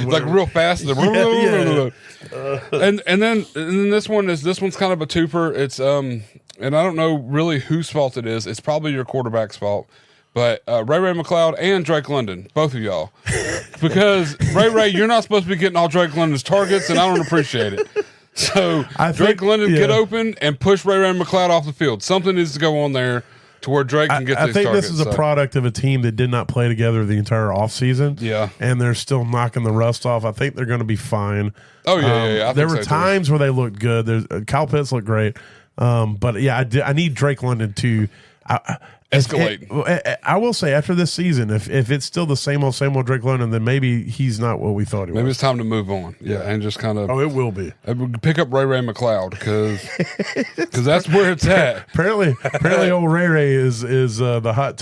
Like real fast. And then this one's kind of a twofer. It's and I don't know really whose fault it is. It's probably your quarterback's fault. But Ray McLeod and Drake London, both of y'all. Because Ray, you're not supposed to be getting all Drake London's targets, and I don't appreciate it. So Drake London get open and push Ray McLeod off the field. Something needs to go on there to where Drake can get these targets. I think this is a product of a team that did not play together the entire offseason. Yeah. And they're still knocking the rust off. I think they're going to be fine. Oh, yeah. There were times where they looked good. Kyle Pitts looked great. But, I need Drake London to escalate. I will say after this season, if it's still the same old Drake London, then maybe he's not what we thought he was. Maybe it's time to move on. Yeah, and just kind of. Oh, it will be. Pick up Ray McLeod because that's where it's at. apparently, old Ray is the hot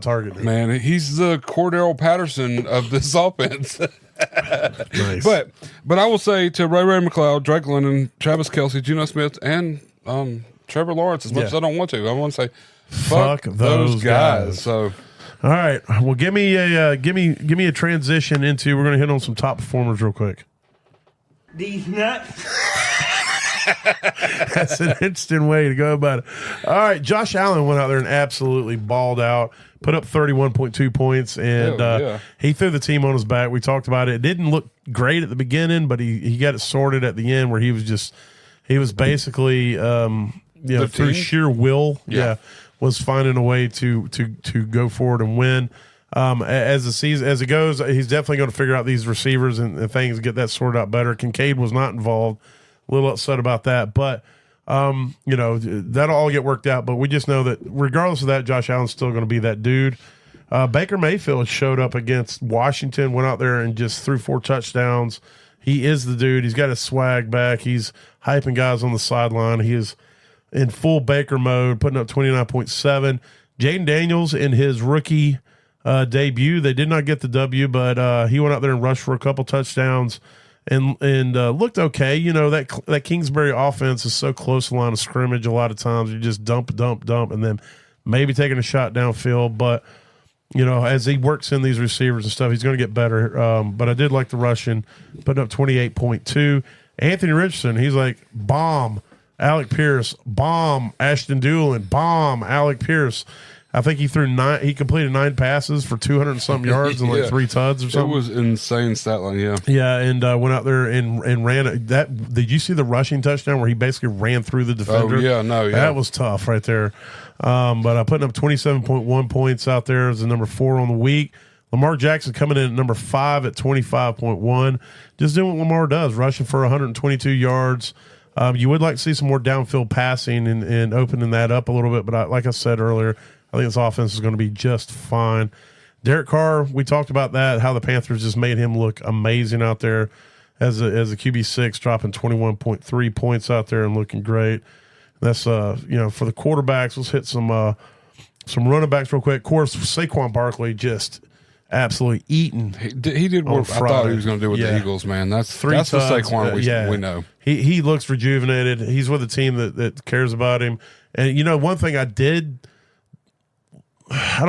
target. Man, he's the Cordell Patterson of this offense. Nice. But I will say to Ray McLeod, Drake London, Travis Kelce, Geno Smith, and Trevor Lawrence. As much as I don't want to, I want to say. Fuck those guys. So, all right. Well, give me a transition into. We're going to hit on some top performers real quick. These nuts. That's an interesting way to go about it. All right, Josh Allen went out there and absolutely balled out. Put up 31.2 points, and he threw the team on his back. We talked about it. It didn't look great at the beginning, but he got it sorted at the end where he was basically through sheer will. Was finding a way to go forward and win. As the season as it goes, he's definitely going to figure out these receivers and things, get that sorted out better. Kincaid was not involved. A little upset about that, but that'll all get worked out. But we just know that regardless of that, Josh Allen's still going to be that dude. Baker Mayfield showed up against Washington, went out there and just threw 4 touchdowns. He is the dude. He's got his swag back. He's hyping guys on the sideline. He is in full Baker mode, putting up 29.7. Jaden Daniels in his rookie debut, they did not get the W, but he went out there and rushed for a couple touchdowns and looked okay. That Kingsbury offense is so close to the line of scrimmage. A lot of times you just dump, and then maybe taking a shot downfield. But as he works in these receivers and stuff, he's going to get better. But I did like the rushing, putting up 28.2. Anthony Richardson, he's like bomb. Alec Pierce, bomb. Ashton Doolin, bomb. Alec Pierce. I think he completed 9 passes for 200 and something yards and like 3 tuds or something. It was insane stat line, yeah. Yeah, and went out there and ran that. Did you see the rushing touchdown where he basically ran through the defender? Oh, yeah, no, yeah. That was tough right there. But putting up 27.1 points out there as the number 4 on the week. Lamar Jackson coming in at number 5 at 25.1. Just doing what Lamar does, rushing for 122 yards. You would like to see some more downfield passing and opening that up a little bit, but like I said earlier, I think this offense is going to be just fine. Derek Carr, we talked about that, how the Panthers just made him look amazing out there as a QB6, dropping 21.3 points out there and looking great. That's for the quarterbacks. Let's hit some running backs real quick. Of course, Saquon Barkley just absolutely eating. He did what I thought he was going to do with the Eagles, man. That's the Saquon we know. He looks rejuvenated. He's with a team that cares about him. And one thing I don't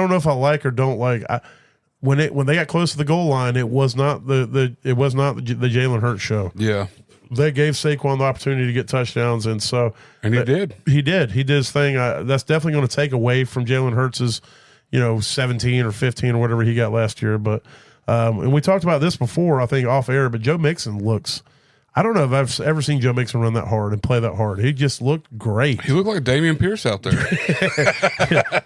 know if I like or don't like. When they got close to the goal line, it was not the Jalen Hurts show. Yeah. They gave Saquon the opportunity to get touchdowns, and he did. He did his thing. That's definitely going to take away from Jalen Hurts's, 17 or 15 or whatever he got last year. But and we talked about this before, I think off air. But Joe Mixon looks. I don't know if I've ever seen Joe Mixon run that hard and play that hard. He just looked great. He looked like Damian Pierce out there.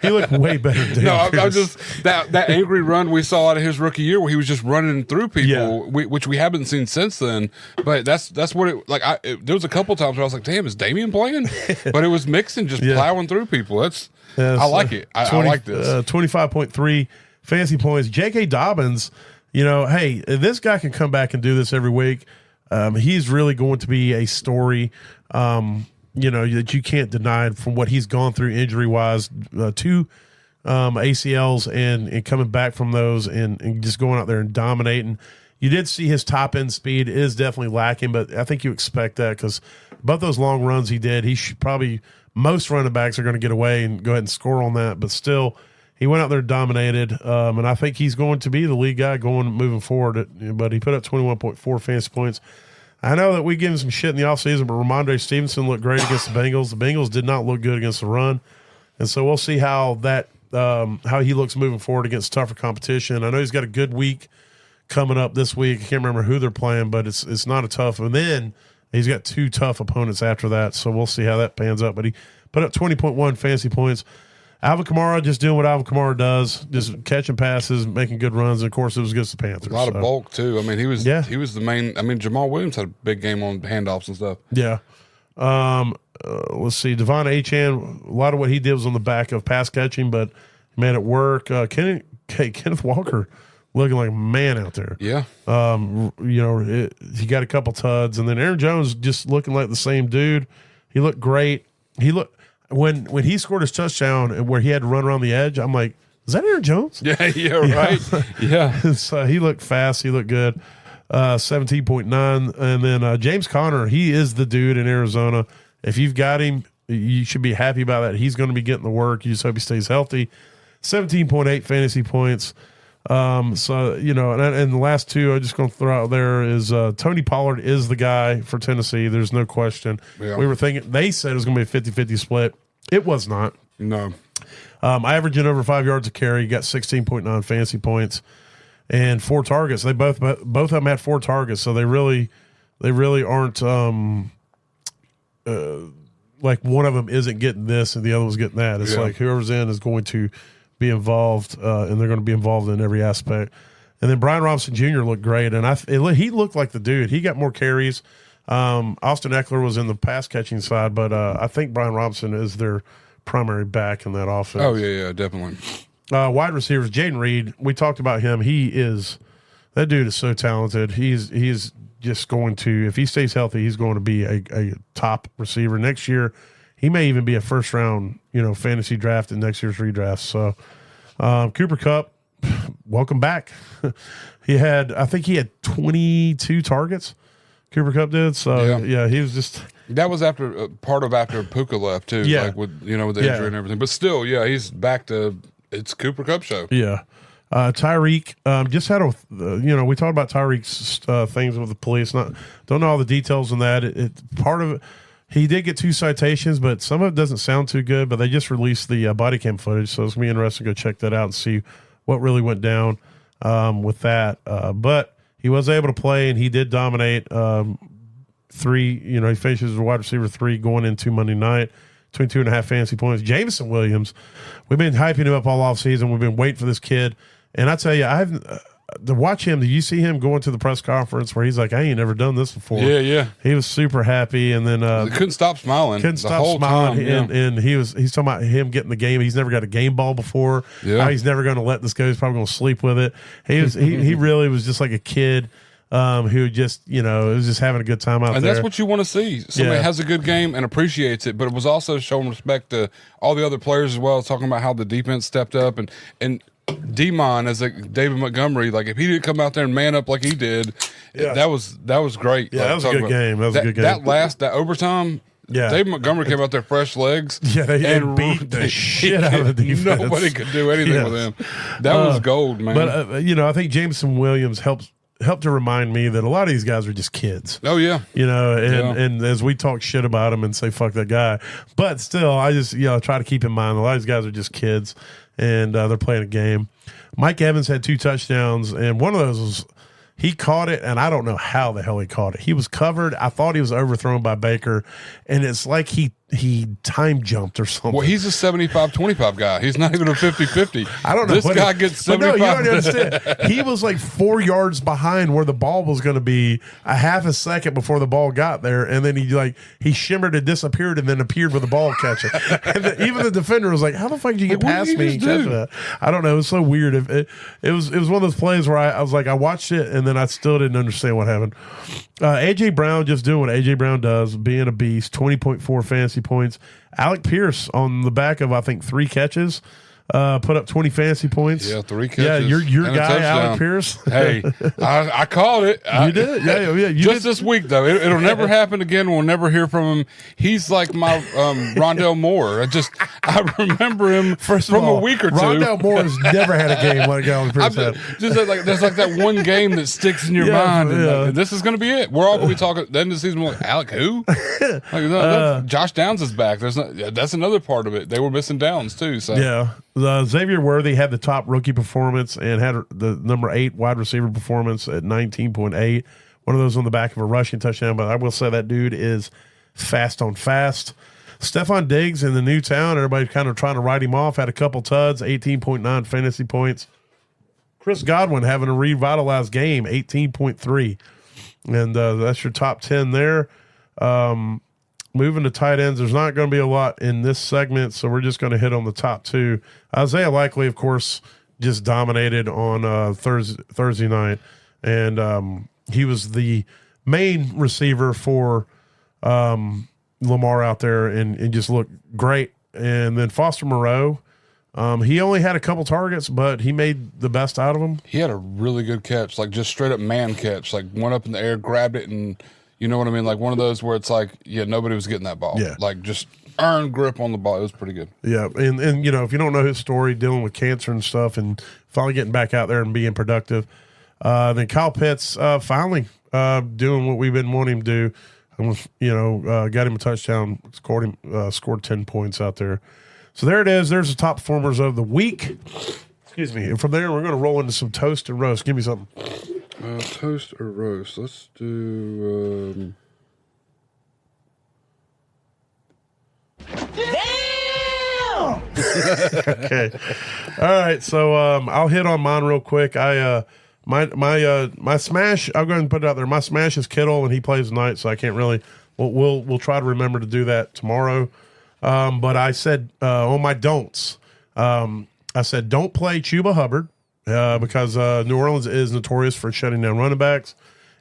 He looked way better than Damian Pierce. I just that angry run we saw out of his rookie year where he was just running through people, which we haven't seen since then. But that's what it like. There was a couple times where I was like, "Damn, is Damian playing?" But it was Mixon just plowing through people. I like it. I like this. 25.3 fantasy points. J.K. Dobbins. Hey, this guy can come back and do this every week. He's really going to be a story, that you can't deny from what he's gone through injury-wise, 2 ACLs and coming back from those and just going out there and dominating. You did see his top-end speed is definitely lacking, but I think you expect that because both those long runs he did, most running backs are going to get away and go ahead and score on that, but still – he went out there and dominated, and I think he's going to be the lead guy moving forward. But he put up 21.4 fantasy points. I know that we gave him some shit in the offseason, but Ramondre Stevenson looked great against the Bengals. The Bengals did not look good against the run, and so we'll see how he looks moving forward against tougher competition. I know he's got a good week coming up this week. I can't remember who they're playing, but it's not a tough. And then he's got 2 tough opponents after that, so we'll see how that pans out. But he put up 20.1 fantasy points. Alvin Kamara just doing what Alvin Kamara does, just catching passes, making good runs. And of course, it was against the Panthers. A lot of bulk too. I mean, he was the main. I mean, Jamal Williams had a big game on handoffs and stuff. Yeah. Let's see, Devon Achane. A lot of what he did was on the back of pass catching, but he made it work. Kenneth Walker looking like a man out there. Yeah. He got a couple tuds, and then Aaron Jones just looking like the same dude. He looked great. When he scored his touchdown where he had to run around the edge, I'm like, is that Aaron Jones? Yeah, right. Yeah. So he looked fast. He looked good. 17.9. And then James Conner, he is the dude in Arizona. If you've got him, you should be happy about that. He's going to be getting the work. You just hope he stays healthy. 17.8 fantasy points. And the last 2 I'm just going to throw out there is Tony Pollard is the guy for Tennessee. There's no question. Yeah. We were thinking, they said it was going to be a 50-50 split. It was not. No. Averaging over 5 yards a carry, got 16.9 fantasy points and 4 targets. They both of them had 4 targets, so they really aren't like one of them isn't getting this and the other one's getting that. It's like whoever's in is going to be involved, and they're going to be involved in every aspect. And then Brian Robinson Jr. looked great, and he looked like the dude. He got more carries. Austin Eckler was in the pass catching side, but I think Brian Robinson is their primary back in that offense. Oh yeah, definitely. Wide receivers, Jaden Reed. We talked about him. That dude is so talented. He's just going to, if he stays healthy, he's going to be a top receiver next year. He may even be a first round, fantasy draft in next year's redraft. So, Cooper Kupp, welcome back. I think he had 22 targets. Cooper Kupp did. So yeah, he was just. That was after Puka left too. Yeah. Like with the injury and everything. But still, he's back to it's Cooper Kupp show. Yeah. Tyreek just had we talked about Tyreek's things with the police. Don't know all the details on that. Part of it, he did get 2 citations, but some of it doesn't sound too good. But they just released the body cam footage, so it's gonna be interesting to go check that out and see what really went down with that. But he was able to play, and he did dominate. 3, he finishes as a wide receiver 3 going into Monday night. 22.5 fantasy points. Jameson Williams, we've been hyping him up all offseason. We've been waiting for this kid. And I tell you, to watch him, did you see him going to the press conference where he's like, I ain't never done this before? Yeah. He was super happy. And then couldn't stop smiling. Couldn't stop smiling. And he's talking about him getting the game. He's never got a game ball before. Yeah. He's never going to let this go. He's probably going to sleep with it. He really was just like a kid. Who just, was just having a good time out there. And that's what you want to see. Somebody has a good game and appreciates it, but it was also showing respect to all the other players as well, talking about how the defense stepped up. And D-Mon, as David Montgomery, like if he didn't come out there and man up like he did, that was great. Yeah, like, that was a good game. That was a good game. That overtime, Yeah. Dave Montgomery came out there fresh legs. Yeah, they beat the shit out of the defense. Nobody could do anything with him. That was gold, man. But I think Jameson Williams helped to remind me that a lot of these guys are just kids. Oh yeah, and as we talk shit about him and say fuck that guy, but still, I just try to keep in mind a lot of these guys are just kids, and they're playing a game. Mike Evans had 2 touchdowns, and one of those was he caught it, and I don't know how the hell he caught it. He was covered. I thought he was overthrown by Baker, and it's like he time jumped or something. Well, he's a 75-25 guy. He's not even a 50-50. I don't know. This guy gets 75. No, you don't understand. He was like 4 yards behind where the ball was going to be a half a second before the ball got there, and then he shimmered and disappeared, and then appeared with the ball catching. And even the defender was like, "How the fuck did you get past me?" That? I don't know. It was so weird. It was one of those plays where I was like, I watched it, and then I still didn't understand what happened. AJ Brown just doing what AJ Brown does, being a beast. 20.4 fantasy points. Alec Pierce on the back of I think 3 catches, put up 20 fantasy points. Yeah, 3 catches. Yeah, your guy Alec Pierce. Hey, I called it. You did? Yeah. You just did. this week though. It'll never happen again. We'll never hear from him. He's like my Rondell Moore. I remember him from a week or two. Rondell Moore has never had a game like Alec Pierce had. Just like there's like that one game that sticks in your mind. And like, this is going to be it. We're all going to be talking. Then the season, we're like, Alec who? Josh Downs is back. That's another part of it. They were missing Downs too. So yeah. Xavier Worthy had the top rookie performance and had the number 8 wide receiver performance at 19.8. One of those on the back of a rushing touchdown. But I will say that dude is fast on fast. Stephon Diggs in the new town, everybody's kind of trying to write him off, had a couple tuds, 18.9 fantasy points. Chris Godwin having a revitalized game, 18.3. And that's your top 10 there. Moving to tight ends, there's not going to be a lot in this segment, so we're just going to hit on the top 2. Isaiah Likely, of course, just dominated on Thursday night, and he was the main receiver for Lamar out there and just looked great. And then Foster Moreau, he only had a couple targets, but he made the best out of them. He had a really good catch, like just straight up man catch, like went up in the air, grabbed it, and you know what I mean? Like one of those where it's like, nobody was getting that ball. Yeah. Like just earned grip on the ball. It was pretty good. Yeah. And if you don't know his story, dealing with cancer and stuff and finally getting back out there and being productive. Then Kyle Pitts finally doing what we've been wanting him to do. Got him a touchdown, scored 10 points out there. So there it is. There's the top performers of the week. Excuse me. And from there, we're going to roll into some toast and roast. Give me something. Toast or roast? Let's do. Damn! Okay. All right. So I'll hit on mine real quick. My smash. I'll go ahead and put it out there. My smash is Kittle, and he plays tonight, so I can't really. We'll try to remember to do that tomorrow. But I said on my don'ts, I said don't play Chuba Hubbard because New Orleans is notorious for shutting down running backs.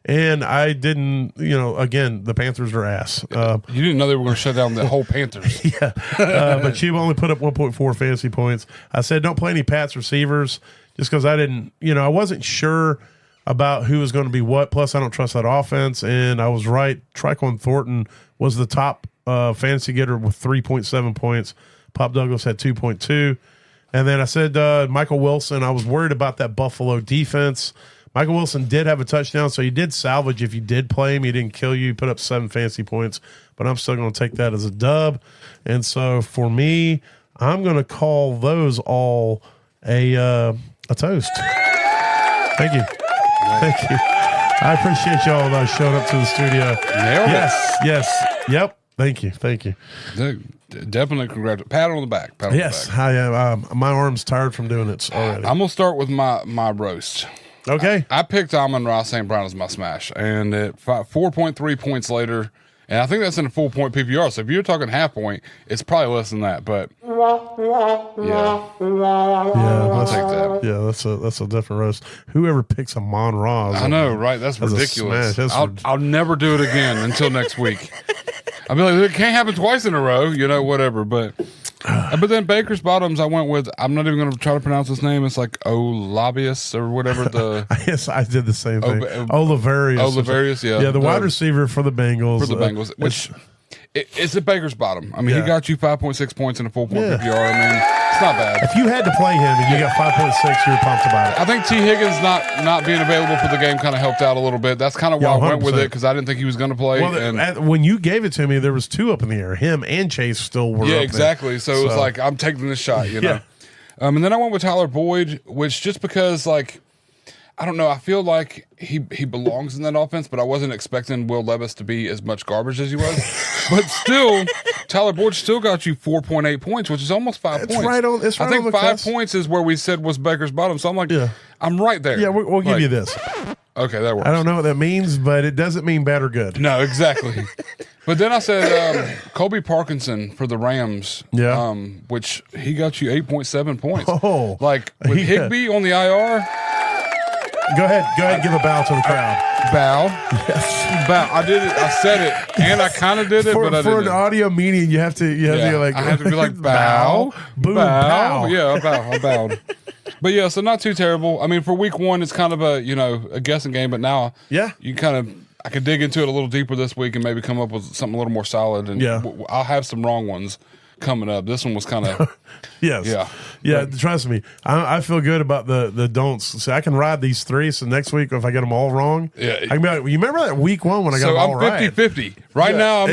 And I didn't, again, the Panthers are ass. You didn't know they were going to shut down the whole Panthers. Yeah. But Chuba only put up 1.4 fantasy points. I said don't play any Pats receivers just because I didn't, I wasn't sure about who was going to be what. Plus, I don't trust that offense. And I was right. Triquan Thornton was the top fantasy getter with 3.7 points. Pop Douglas had 2.2. And then I said Michael Wilson. I was worried about that Buffalo defense. Michael Wilson did have a touchdown, so he did salvage if you did play him. He didn't kill you. He put up 7 fantasy points, but I'm still going to take that as a dub. And so for me, I'm going to call those all a toast. Thank you. Thank you. I appreciate y'all showing up to the studio. Yes. Yep. Thank you. Definitely congrats. Pat on the back. Yes, I am. My arm's tired from doing it already. I'm going to start with my roast. Okay. I picked Amon-Ra St. Brown as my smash, and at 4.3 points later, and I think that's in a full point PPR. So if you're talking half point, it's probably less than that. But I'll take that. Yeah, that's a different roast. Whoever picks Amon-Ra, I know, right? That's ridiculous. I'll never do it again until next week. I'll be like, it can't happen twice in a row, whatever. But then Baker's Bottoms, I went with. I'm not even going to try to pronounce his name. It's like Olabius or whatever. Yes, I did the same thing. Oliverius. Oliverius, yeah. Yeah, the wide receiver for the Bengals. Which It's a Baker's bottom. I mean, Yeah. he got you 5.6 points in a 4-point Yeah. PPR. I mean, it's not bad. If you had to play him and you got 5.6, you're pumped about it. I think T. Higgins not being available for the game kind of helped out a little bit. That's kind of why Yeah, I went with 100%. it, because I didn't think he was going to play. Well, when you gave it to me, there was 2 up in the air. Him and Chase still were. Yeah, up exactly. There. So it was like, I'm taking this shot, you know. Yeah. And then I went with Tyler Boyd, which just because, like, I don't know, I feel like he belongs in that offense, but I wasn't expecting Will Levis to be as much garbage as he was. But still, Tyler Boyd still got you 4.8 points, which is almost 5 points. It's right I think on the 5 cusp. points is where we said was Baker's bottom. So I'm like, I'm right there. Yeah, we'll give Like, you this. Okay, that works. I don't know what that means, but it doesn't mean bad or good. No, exactly. But then I said Colby Parkinson for the Rams, which he got you 8.7 points. Oh, like with Higbee on the IR. Go ahead, and give a bow to the crowd. Bow. Yes. Bow. I did it. I said it, and I kind of did it, but I didn't. For an audio meeting, you have to be like, I had to be like bow, boom, bow. pow. Yeah, I bowed. But yeah, so not too terrible. I mean, for week 1, it's kind of a guessing game, but now you kind of. I could dig into it a little deeper this week and maybe come up with something a little more solid. And I'll have some wrong ones coming up. This one was kind of yeah. Trust me, I feel good about the don'ts. So I can ride these 3. So next week, if I get them all wrong, I can be like, you remember that week 1 when I got them all right? So I'm 50-50 right now.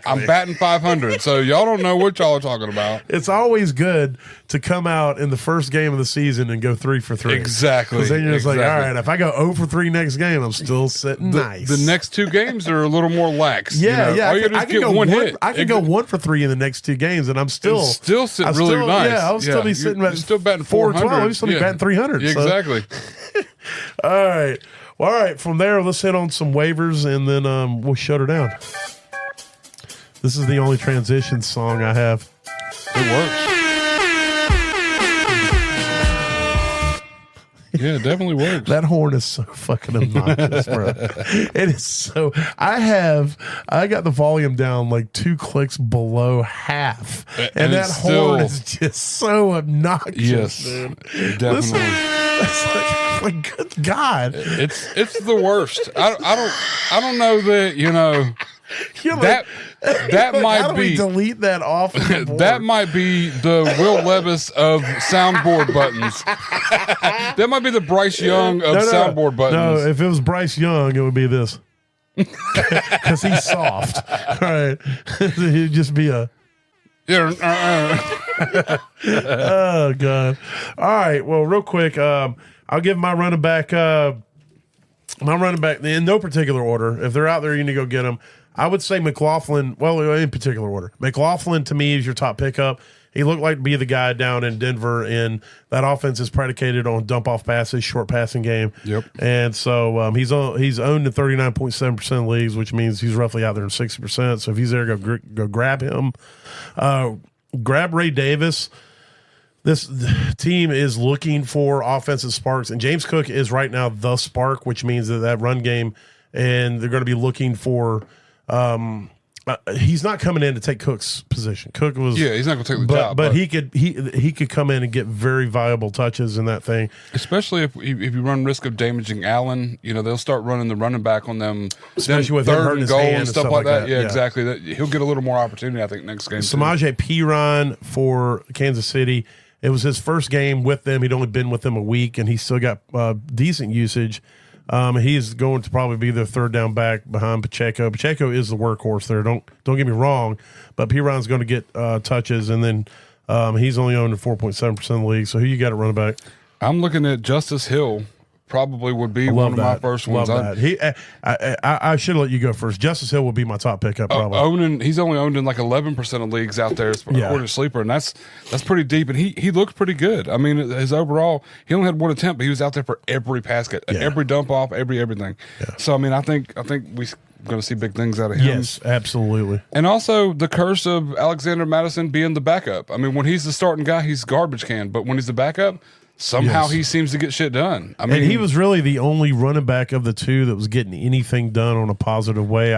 I'm batting 500. So y'all don't know what y'all are talking about. It's always good to come out in the first game of the season and go 3 for 3. Exactly. Because then you're just like, all right, if I go 0 for 3 next game, I'm still sitting nice. The next 2 games are a little more lax. Yeah, you know? I can go 1 hit. I can go 1 for 3 in the next 2 games, and I'm still sitting really nice. Yeah, I'll still be sitting at still batting 412. I'll still be batting 300. Yeah, so. exactly. All right. Well, all right. From there, let's hit on some waivers, and then we'll shut her down. This is the only transition song I have. It works. Yeah, it definitely works. That horn is so fucking obnoxious, bro. It is so. I got the volume down like 2 clicks below half, and that horn is just so obnoxious. Yes, dude. definitely. Listen, it's like good God, it's the worst. I don't know that You're that might how do we be delete that off of the board? that might be the Will Levis of soundboard buttons. That might be the Bryce Young of soundboard buttons. No, if it was Bryce Young, it would be this. Because he's soft. All right. He'd just be a. Oh, God. All right. Well, real quick, I'll give my running back in no particular order. If they're out there, you need to go get them. I would say McLaughlin, well, in particular order. McLaughlin, to me, is your top pickup. He looked like to be the guy down in Denver, and that offense is predicated on dump-off passes, short passing game. Yep. And so he's owned in 39.7% of leagues, which means he's roughly out there in 60%. So if he's there, go grab him. Grab Ray Davis. This team is looking for offensive sparks, and James Cook is right now the spark, which means that run game, and they're going to be looking for he's not coming in to take Cook's position. Cook was he's not going to take the job. But he could come in and get very viable touches in that thing. Especially if you run risk of damaging Allen, they'll start running the running back on them, especially with third him and his goal hand and stuff like that. Yeah, Yeah, exactly. He'll get a little more opportunity, I think, next game. Samaje Perine for Kansas City. It was his first game with them. He'd only been with them a week, and he still got decent usage. He's going to probably be their third down back behind Pacheco. Pacheco is the workhorse there. Don't get me wrong, but Perine's going to get touches, and then he's only owned at 4.7% of the league. So who you got at running back? I'm looking at Justice Hill. Probably would be one of my first ones. Love that. I should let you go first. Justice Hill would be my top pickup. Probably he's only owned in like 11% of leagues out there according to Sleeper, and that's pretty deep. And he looked pretty good. I mean, his overall, he only had 1 attempt, but he was out there for every pass cut, every dump off, everything. Yeah. So I mean, I think we're going to see big things out of him. Yes, absolutely. And also the curse of Alexander Madison being the backup. I mean, when he's the starting guy, he's garbage can, but when he's the backup, somehow he seems to get shit done. I mean, and he was really the only running back of the 2 that was getting anything done on a positive way.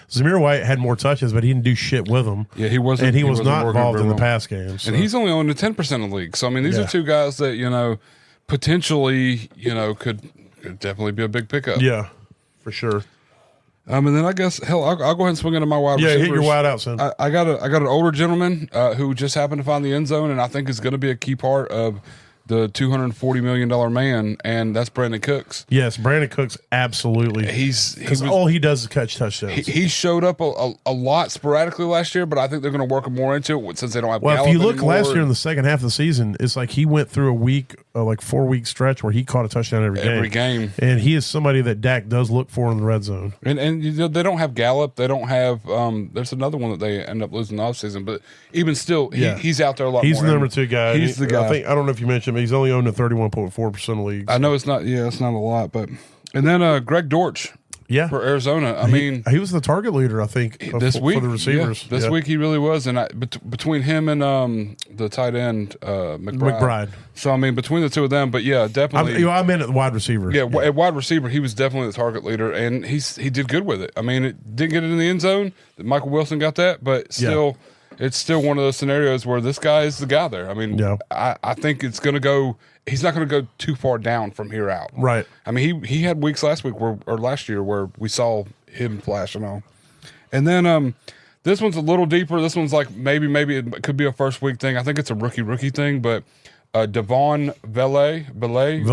Zamir White had more touches, but he didn't do shit with them. Yeah, he wasn't. And he was wasn't not involved in the pass game. So. And he's only owned in 10% of the league. So I mean, these are 2 guys that potentially could definitely be a big pickup. Yeah, for sure. And then I guess hell, I'll go ahead and swing into my wide receivers. hit your wide out, son. I got an older gentleman who just happened to find the end zone, and I think is going to be a key part of the $240 million man, and that's Brandon Cooks. Yes, Brandon Cooks, absolutely. All he does is catch touchdowns. He showed up a lot sporadically last year, but I think they're going to work more into it since they don't have. Well, Gallup if you look anymore. last year in the second half of the season, it's like he went through a week, like 4-week stretch where he caught a touchdown every game. And he is somebody that Dak does look for in the red zone. And you know, they don't have Gallup. They don't have. There's another one that they end up losing the offseason, but even still, he's out there a lot. He's more. the number 2 guy. He's the guy. I don't know if you mentioned, but he's only owned in 31.4% of leagues. I know it's not. Yeah, it's not a lot, but and then Greg Dortch. Yeah, for Arizona. I mean, he was the target leader, I think, this week for the receivers. This week he really was, and between him and the tight end McBride. So I mean, between the two of them, but yeah, definitely. I meant at the wide receiver. Yeah, at wide receiver, he was definitely the target leader, and he did good with it. I mean, it didn't get it in the end zone. Michael Wilson got that, but still. Yeah. It's still one of those scenarios where this guy is the guy there. I mean, I think it's going to go. He's not going to go too far down from here out. Right. I mean, he had weeks last year where we saw him flash and all. And then this one's a little deeper. This one's like maybe it could be a first week thing. I think it's a rookie thing, but Devon Valet, with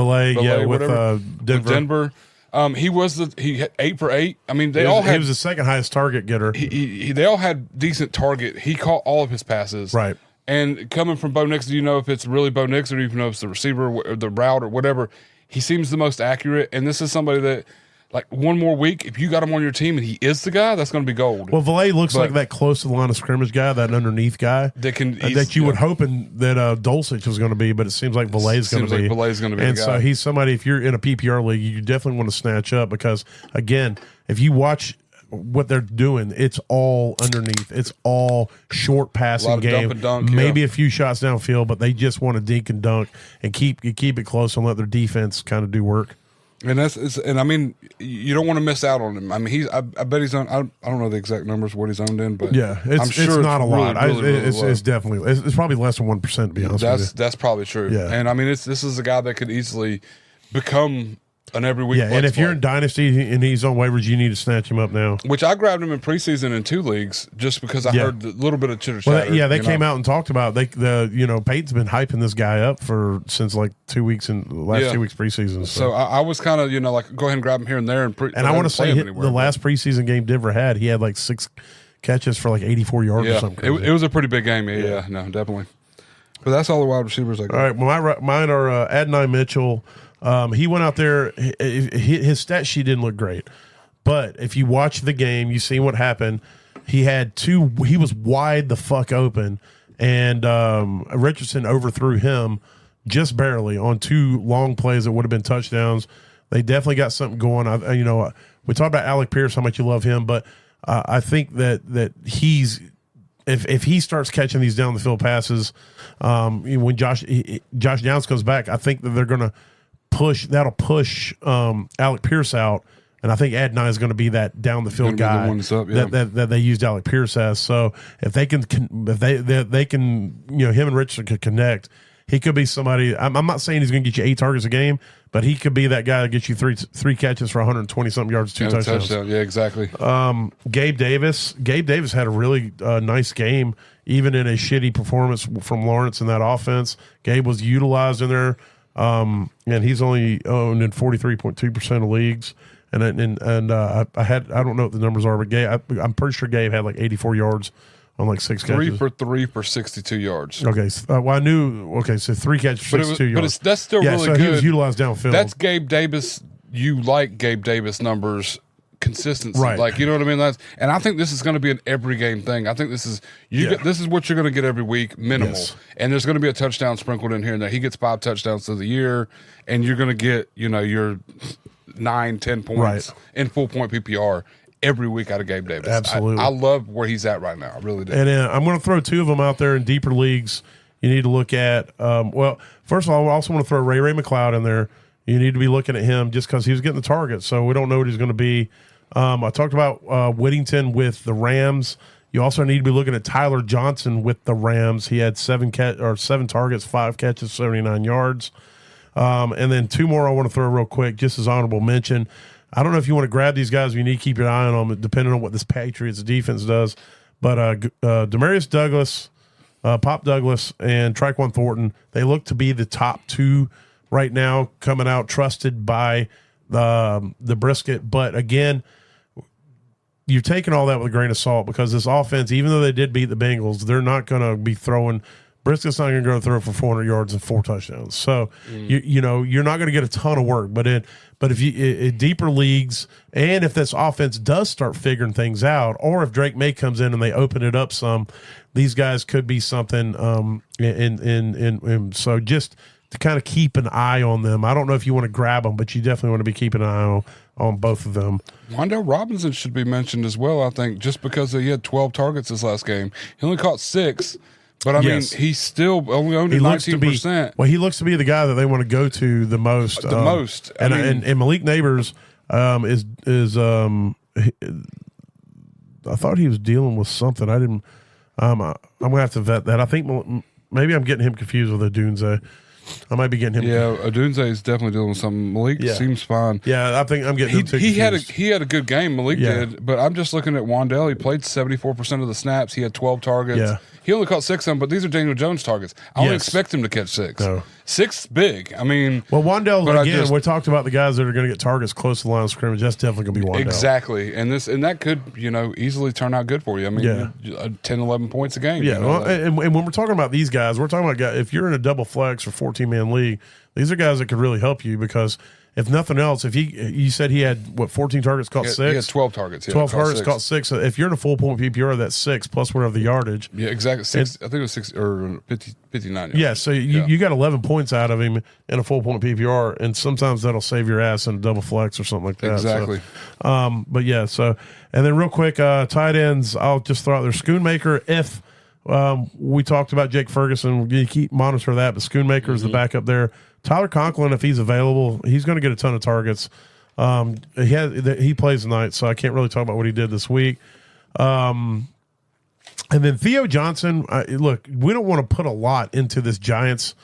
Denver. He had 8 for 8. I mean, he was the second highest target getter. They all had decent target. He caught all of his passes. Right. And coming from Bo Nix, do you know if it's really Bo Nix or even know if it's the receiver or the route or whatever? He seems the most accurate. And this is somebody that, like, one more week, if you got him on your team and he is the guy, that's going to be gold. Well, Valet looks like that close to the line of scrimmage guy, that underneath guy that you would hoping that Dulcich was going to be, but it seems like Valet's going to be. Valet's going to be and the guy. So he's somebody, if you're in a PPR league, you definitely want to snatch up because, again, if you watch what they're doing, it's all underneath. It's all short passing game. Dump and dunk, maybe a few shots downfield, but they just want to dink and dunk and keep it close and let their defense kind of do work. And I mean, you don't want to miss out on him. I mean, I bet he's on. I don't know the exact numbers what he's owned in, but I'm sure it's not a lot. It's definitely it's probably less than 1%. To be honest with you. That's probably true. Yeah. And I mean, this is a guy that could easily become an every week. Yeah, and if you're in Dynasty and he's on waivers, you need to snatch him up now. Which I grabbed him in preseason in 2 leagues just because I heard a little bit of chitter chatter. Well, they came out and talked about Peyton's been hyping this guy up since like 2 weeks in the last 2 weeks preseason. So I was kind of like go ahead and grab him here and there and I want to say the last preseason game Denver had, he had like 6 catches for like 84 yards or something. It was a pretty big game. Yeah, no, definitely. But that's all the wide receivers I got. All right, well, mine are Adonai Mitchell. He went out there. His stat sheet didn't look great, but if you watch the game, you see what happened. He had 2. He was wide the fuck open, and Richardson overthrew him just barely on 2 long plays that would have been touchdowns. They definitely got something going. We talked about Alec Pierce, how much you love him, but I think that he's. If he starts catching these down the field passes, when Josh Downs comes back, I think that they're going to push Alec Pierce out, and I think Adonai is going to be that down the field guy that they used Alec Pierce as. So if they can him and Richardson could connect, he could be somebody. I'm not saying he's going to get you 8 targets a game, but he could be that guy that gets you three catches for 120 something yards, 2 touchdowns. Yeah, exactly. Gabe Davis had a really nice game, even in a shitty performance from Lawrence in that offense. Gabe was utilized in there. And he's only owned in 43.2% of leagues. I don't know what the numbers are, but I'm pretty sure Gabe had like 84 yards on like 6 catches. 3 for 3 for 62 yards. Okay. I knew. Okay. So 3 catches for 62 yards. But that's still really good. He was utilized downfield. That's Gabe Davis. You like Gabe Davis numbers. Consistency, right? Like, you know what I mean. And I think this is going to be an every game thing. I think this is this is what you're going to get every week, minimal. Yes. And there's going to be a touchdown sprinkled in here and there. He gets 5 touchdowns through the year, and you're going to get your 9-10 points in full point PPR every week out of Gabe Davis. Absolutely, I love where he's at right now. I really do. And I'm going to throw 2 of them out there in deeper leagues. You need to look at. Well, first of all, I also want to throw Ray McLeod in there. You need to be looking at him just because he was getting the target, so we don't know what he's going to be. I talked about Whittington with the Rams. You also need to be looking at Tyler Johnson with the Rams. He had 7 targets, 5 catches, 79 yards. And then 2 more I want to throw real quick, just as honorable mention. I don't know if you want to grab these guys. You need to keep your eye on them, depending on what this Patriots defense does. But Demarius Douglas, Pop Douglas, and Triquan Thornton, they look to be the top two right now coming out, trusted by the brisket. But again, you're taking all that with a grain of salt because this offense, even though they did beat the Bengals, they're not going to be throwing. Brisket's not going to go throw for 400 yards and 4 touchdowns. So you know you're not going to get a ton of work. But if you in deeper leagues, and if this offense does start figuring things out, or if Drake May comes in and they open it up some, these guys could be something. So just to kind of keep an eye on them. I don't know if you want to grab them, but you definitely want to be keeping an eye on both of them. Wan'Dale Robinson should be mentioned as well, I think, just because he had 12 targets this last game. He only caught 6, but I mean, he's still only owned 19%. He looks to be the guy that they want to go to the most. And Malik Neighbors I thought he was dealing with something. I didn't. I'm gonna have to vet that. I think maybe I'm getting him confused with Odunze. I might be getting him. Yeah, Odunze is definitely dealing with something. Malik seems fine. Yeah, I think I'm getting him he had a good game. Malik did, but I'm just looking at Wan'Dale. He played 74% of the snaps. He had 12 targets. Yeah. He only caught 6 of them, but these are Daniel Jones targets. I don't expect him to catch 6. No. 6 is big. I mean, well, Wan'Dale again. We talked about the guys that are going to get targets close to the line of scrimmage. That's definitely going to be Wan'Dale. Exactly, and that could easily turn out good for you. I mean, 10, 11 points a game. Yeah, and when we're talking about these guys, we're talking about guys. If you're in a double flex or 14-man league, these are guys that could really help you because. If nothing else, you said he had 14 targets, caught 6. He had 12 targets. 12 targets, caught 6. If you're in a full point PPR, that's 6 plus whatever the yardage. Yeah, exactly. 6. I think it was 6 or 59 yards. Yeah, so you got 11 points out of him in a full point PPR, and sometimes that'll save your ass in a double flex or something like that. Exactly. So, but yeah, so and then real quick, tight ends. I'll just throw out there Schoonmaker. If we talked about Jake Ferguson, you keep monitor that, but Schoonmaker is the backup there. Tyler Conklin, if he's available, he's going to get a ton of targets. He plays tonight, so I can't really talk about what he did this week. And then Theo Johnson, look, we don't want to put a lot into this Giants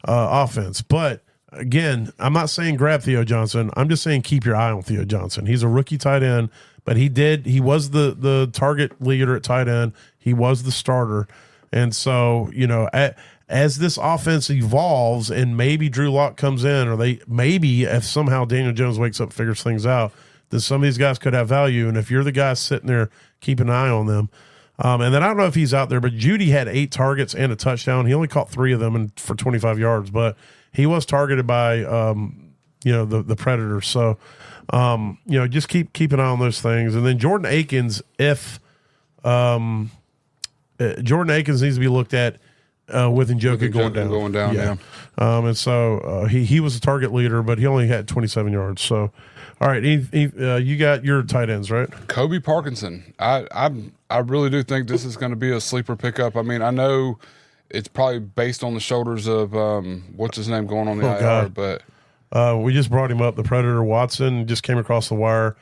offense, but again, I'm not saying grab Theo Johnson. I'm just saying keep your eye on Theo Johnson. He's a rookie tight end, but he was the target leader at tight end. He was the starter. And so, as this offense evolves and maybe Drew Lock comes in, or if somehow Daniel Jones wakes up and figures things out, then some of these guys could have value. And if you're the guy sitting there, keep an eye on them. And then I don't know if he's out there, but Judy had 8 targets and a touchdown. He only caught 3 of them for 25 yards, but he was targeted by, the Predators. So, just keep an eye on those things. And then Jordan Akins, Jordan Akins needs to be looked at with Njoku going down. Yeah. And so he was a target leader, but he only had 27 yards. So, all right, you got your tight ends, right? Kobe Parkinson. I really do think this is going to be a sleeper pickup. I mean, I know it's probably based on the shoulders of what's his name going on the IR, but we just brought him up. The Predator Watson just came across the wire.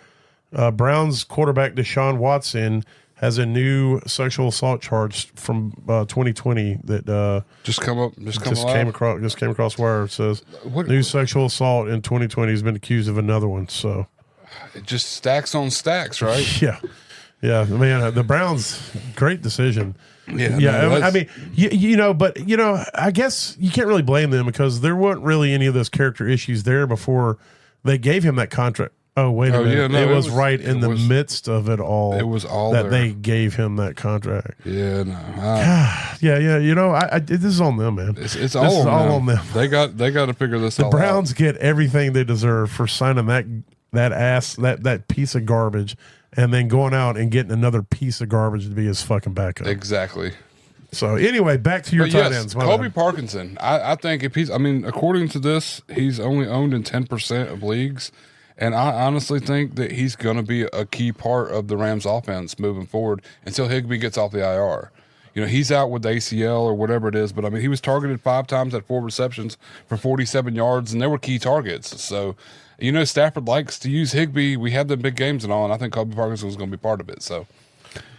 Browns quarterback Deshaun Watson has a new sexual assault charge from 2020 that just came across where it says new sexual assault in 2020 has been accused of another one. So it just stacks on stacks, right? Yeah, man. The Browns, great decision. Yeah. I mean, but I guess you can't really blame them because there weren't really any of those character issues there before they gave him that contract. Oh, wait a minute. Yeah, no, it was right in the midst of it all. It was all that there. They gave him that contract. Yeah, no. Yeah. This is on them, man. It's all on them. They got to figure this out. The Browns get everything they deserve for signing that piece of garbage and then going out and getting another piece of garbage to be his fucking backup. Exactly. So anyway, back to your tight ends. Kobe Parkinson. I think according to this, he's only owned in 10% of leagues. And I honestly think that he's going to be a key part of the Rams offense moving forward until Higbee gets off the IR. He's out with the ACL or whatever it is, but I mean, he was targeted 5 times at 4 receptions for 47 yards, and they were key targets. So, Stafford likes to use Higbee. We had the big games and all, and I think Kobe Parkinson was going to be part of it. So,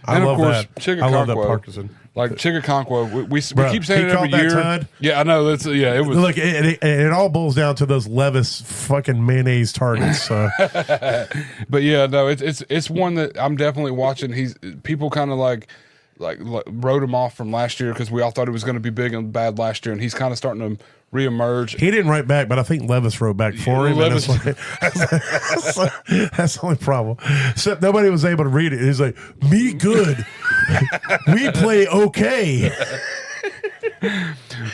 I And love of course, that. I love that Chigakonkwo. Parkinson. Like Chigakonkwo, we Bruh, keep saying he it every caught that year. tud. Yeah, I know. It was. Look, it all boils down to those Levis fucking mayonnaise targets. So. But yeah, no, it's one that I'm definitely watching. People kind of like wrote him off from last year because we all thought he was going to be big and bad last year, and he's kind of starting to reemerge. He didn't write back, but I think Levis wrote back for him. Levis- And that's the only problem. Except nobody was able to read it. He's like, me good. We play okay.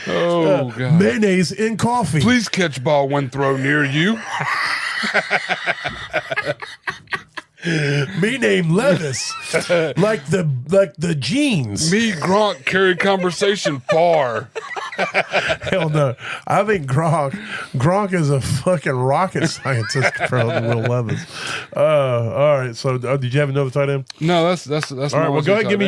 Oh God! Mayonnaise in coffee. Please catch ball when throw near you. Me named Levis. like the jeans. Me Gronk carry conversation far. Hell no. I think Gronk is a fucking rocket scientist compared to Will Levis. All right. So did you have another tight end? No, that's All right. Well, go ahead and give me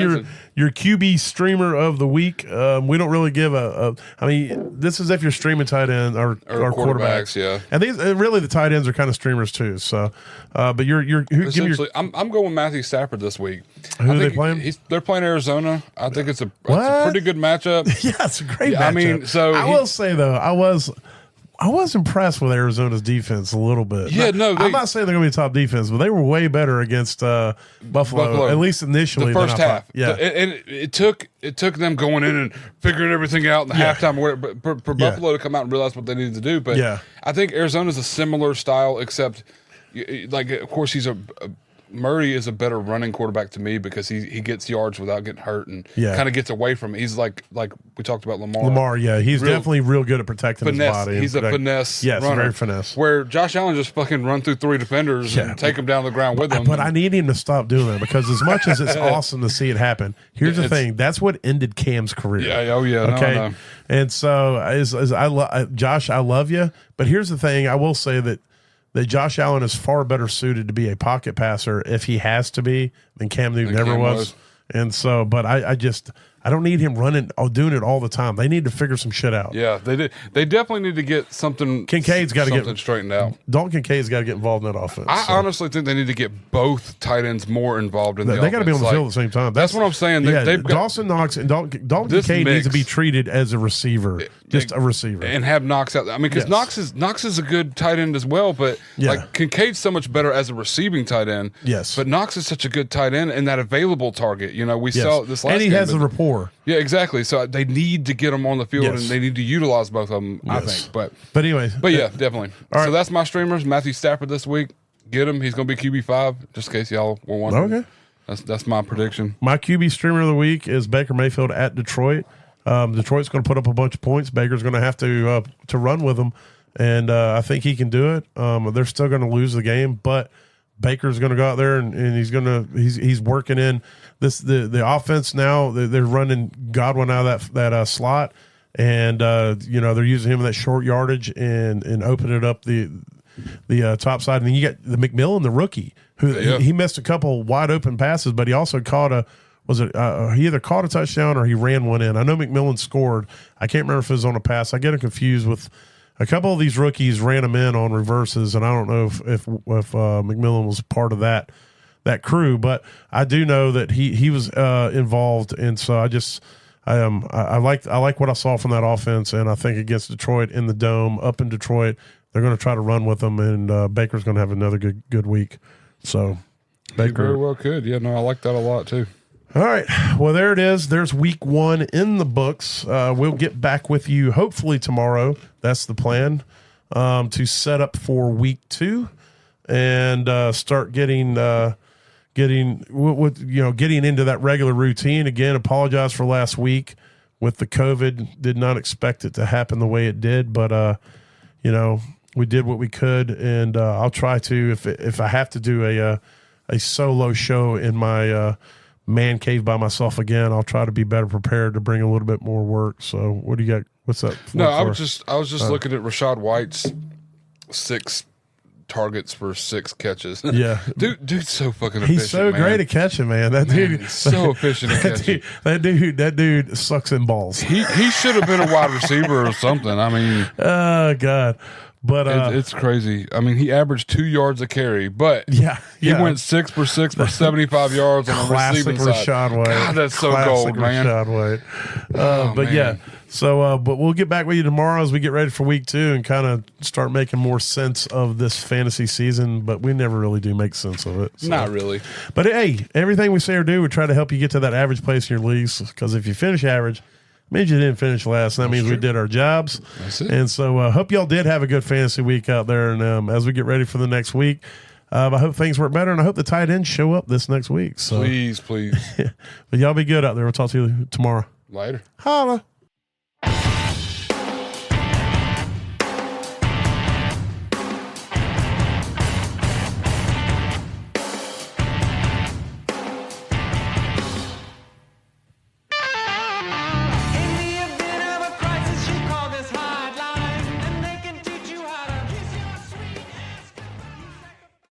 your QB streamer of the week. We don't really give I mean, this is if you're streaming tight end or quarterbacks. Yeah. And these really the tight ends are kind of streamers too. So, but give me your Essentially, I'm going with Matthew Stafford this week. Who are they playing? They're playing Arizona. I think it's a What? pretty good matchup. Yeah, it's a great matchup. I mean, so I will say though, I was impressed with Arizona's defense a little bit. Yeah, I'm not saying they're going to be top defense, but they were way better against Buffalo, at least initially. The first half. Yeah, and it took them going in and figuring everything out in the halftime. But for Buffalo to come out and realize what they needed to do. But I think Arizona's a similar style, except like of course Murray is a better running quarterback to me because he gets yards without getting hurt and kind of gets away from it. He's like we talked about Lamar. Yeah, he's definitely real good at protecting his body. He's a finesse runner. very finesse. Where Josh Allen just fucking run through 3 defenders and take them down the ground with him. But I need him to stop doing that because as much as it's awesome to see it happen, here's the thing: that's what ended Cam's career. Yeah. Oh yeah. Okay. No. And so Josh, I love you, but here's the thing: I will say that Josh Allen is far better suited to be a pocket passer if he has to be than Cam Newton ever was. And so, but I don't need him doing it all the time. They need to figure some shit out. Yeah, they did. They definitely need to get something. Kincaid's got to get straightened out. Dalton Kincaid's got to get involved in that offense. I honestly think they need to get both tight ends more involved in the offense. They got to be on the field at the same time. That's what I'm saying. Dawson Knox and Dalton Kincaid needs to be treated as a receiver, a receiver, and have Knox out. I mean, because Knox is a good tight end as well, but like Kincaid's so much better as a receiving tight end. Yes, but Knox is such a good tight end and that available target. You know, we saw it this last and he game, has the rapport. Yeah, exactly. So they need to get them on the field, and they need to utilize both of them. I think, but anyway, yeah, definitely. All right. So that's my streamers. Matthew Stafford this week. Get him. He's going to be QB5. Just in case y'all were wondering. Okay, that's my prediction. My QB streamer of the week is Baker Mayfield at Detroit. Detroit's going to put up a bunch of points. Baker's going to have to run with them, and I think he can do it. They're still going to lose the game, but Baker's going to go out there and he's working in the offense now. They're running Godwin out of that slot, and they're using him in that short yardage and opening it up the top side. And then you got the McMillan, the rookie, who he missed a couple wide open passes, but he also caught he either caught a touchdown or he ran one in. I know McMillan scored. I can't remember if it was on a pass. I get it confused with a couple of these rookies ran them in on reverses, and I don't know if McMillan was part of that crew, but I do know that he was involved, and so I like what I saw from that offense, and I think against Detroit in the Dome, up in Detroit, they're going to try to run with them, and Baker's going to have another good week. So Baker very well could. Yeah, no, I like that a lot too. All right. Well, there it is. There's week 1 in the books. We'll get back with you hopefully tomorrow. That's the plan, to set up for week 2 and start getting into that regular routine. Again, apologize for last week with the COVID. Did not expect it to happen the way it did, but we did what we could, and I'll try to if I have to do a solo show in my man cave by myself again, I'll try to be better prepared to bring a little bit more work. So what do you got? What's that? No, I was just looking at Rachaad White's 6 targets for 6 catches. Yeah. Dude's so fucking efficient. He's so great at catching, man. That dude he's so efficient at catching. That dude sucks in balls. He should have been a wide receiver or something. I mean, oh God. But it's crazy. I mean, he averaged 2 yards a carry, but he went 6 for 6 for 75 yards on the receiving side. Rashad White. God, that's so gold, man. Rashad White. But man. So, but we'll get back with you tomorrow as we get ready for week 2 and kind of start making more sense of this fantasy season. But we never really do make sense of it. So. Not really. But hey, everything we say or do, we try to help you get to that average place in your leagues. Because if you finish average, it means you didn't finish last. That means we did our jobs. That's it. And so, hope y'all did have a good fantasy week out there. And as we get ready for the next week, I hope things work better, and I hope the tight ends show up this next week. So, Please. but y'all be good out there. We'll talk to you tomorrow. Later. Holla.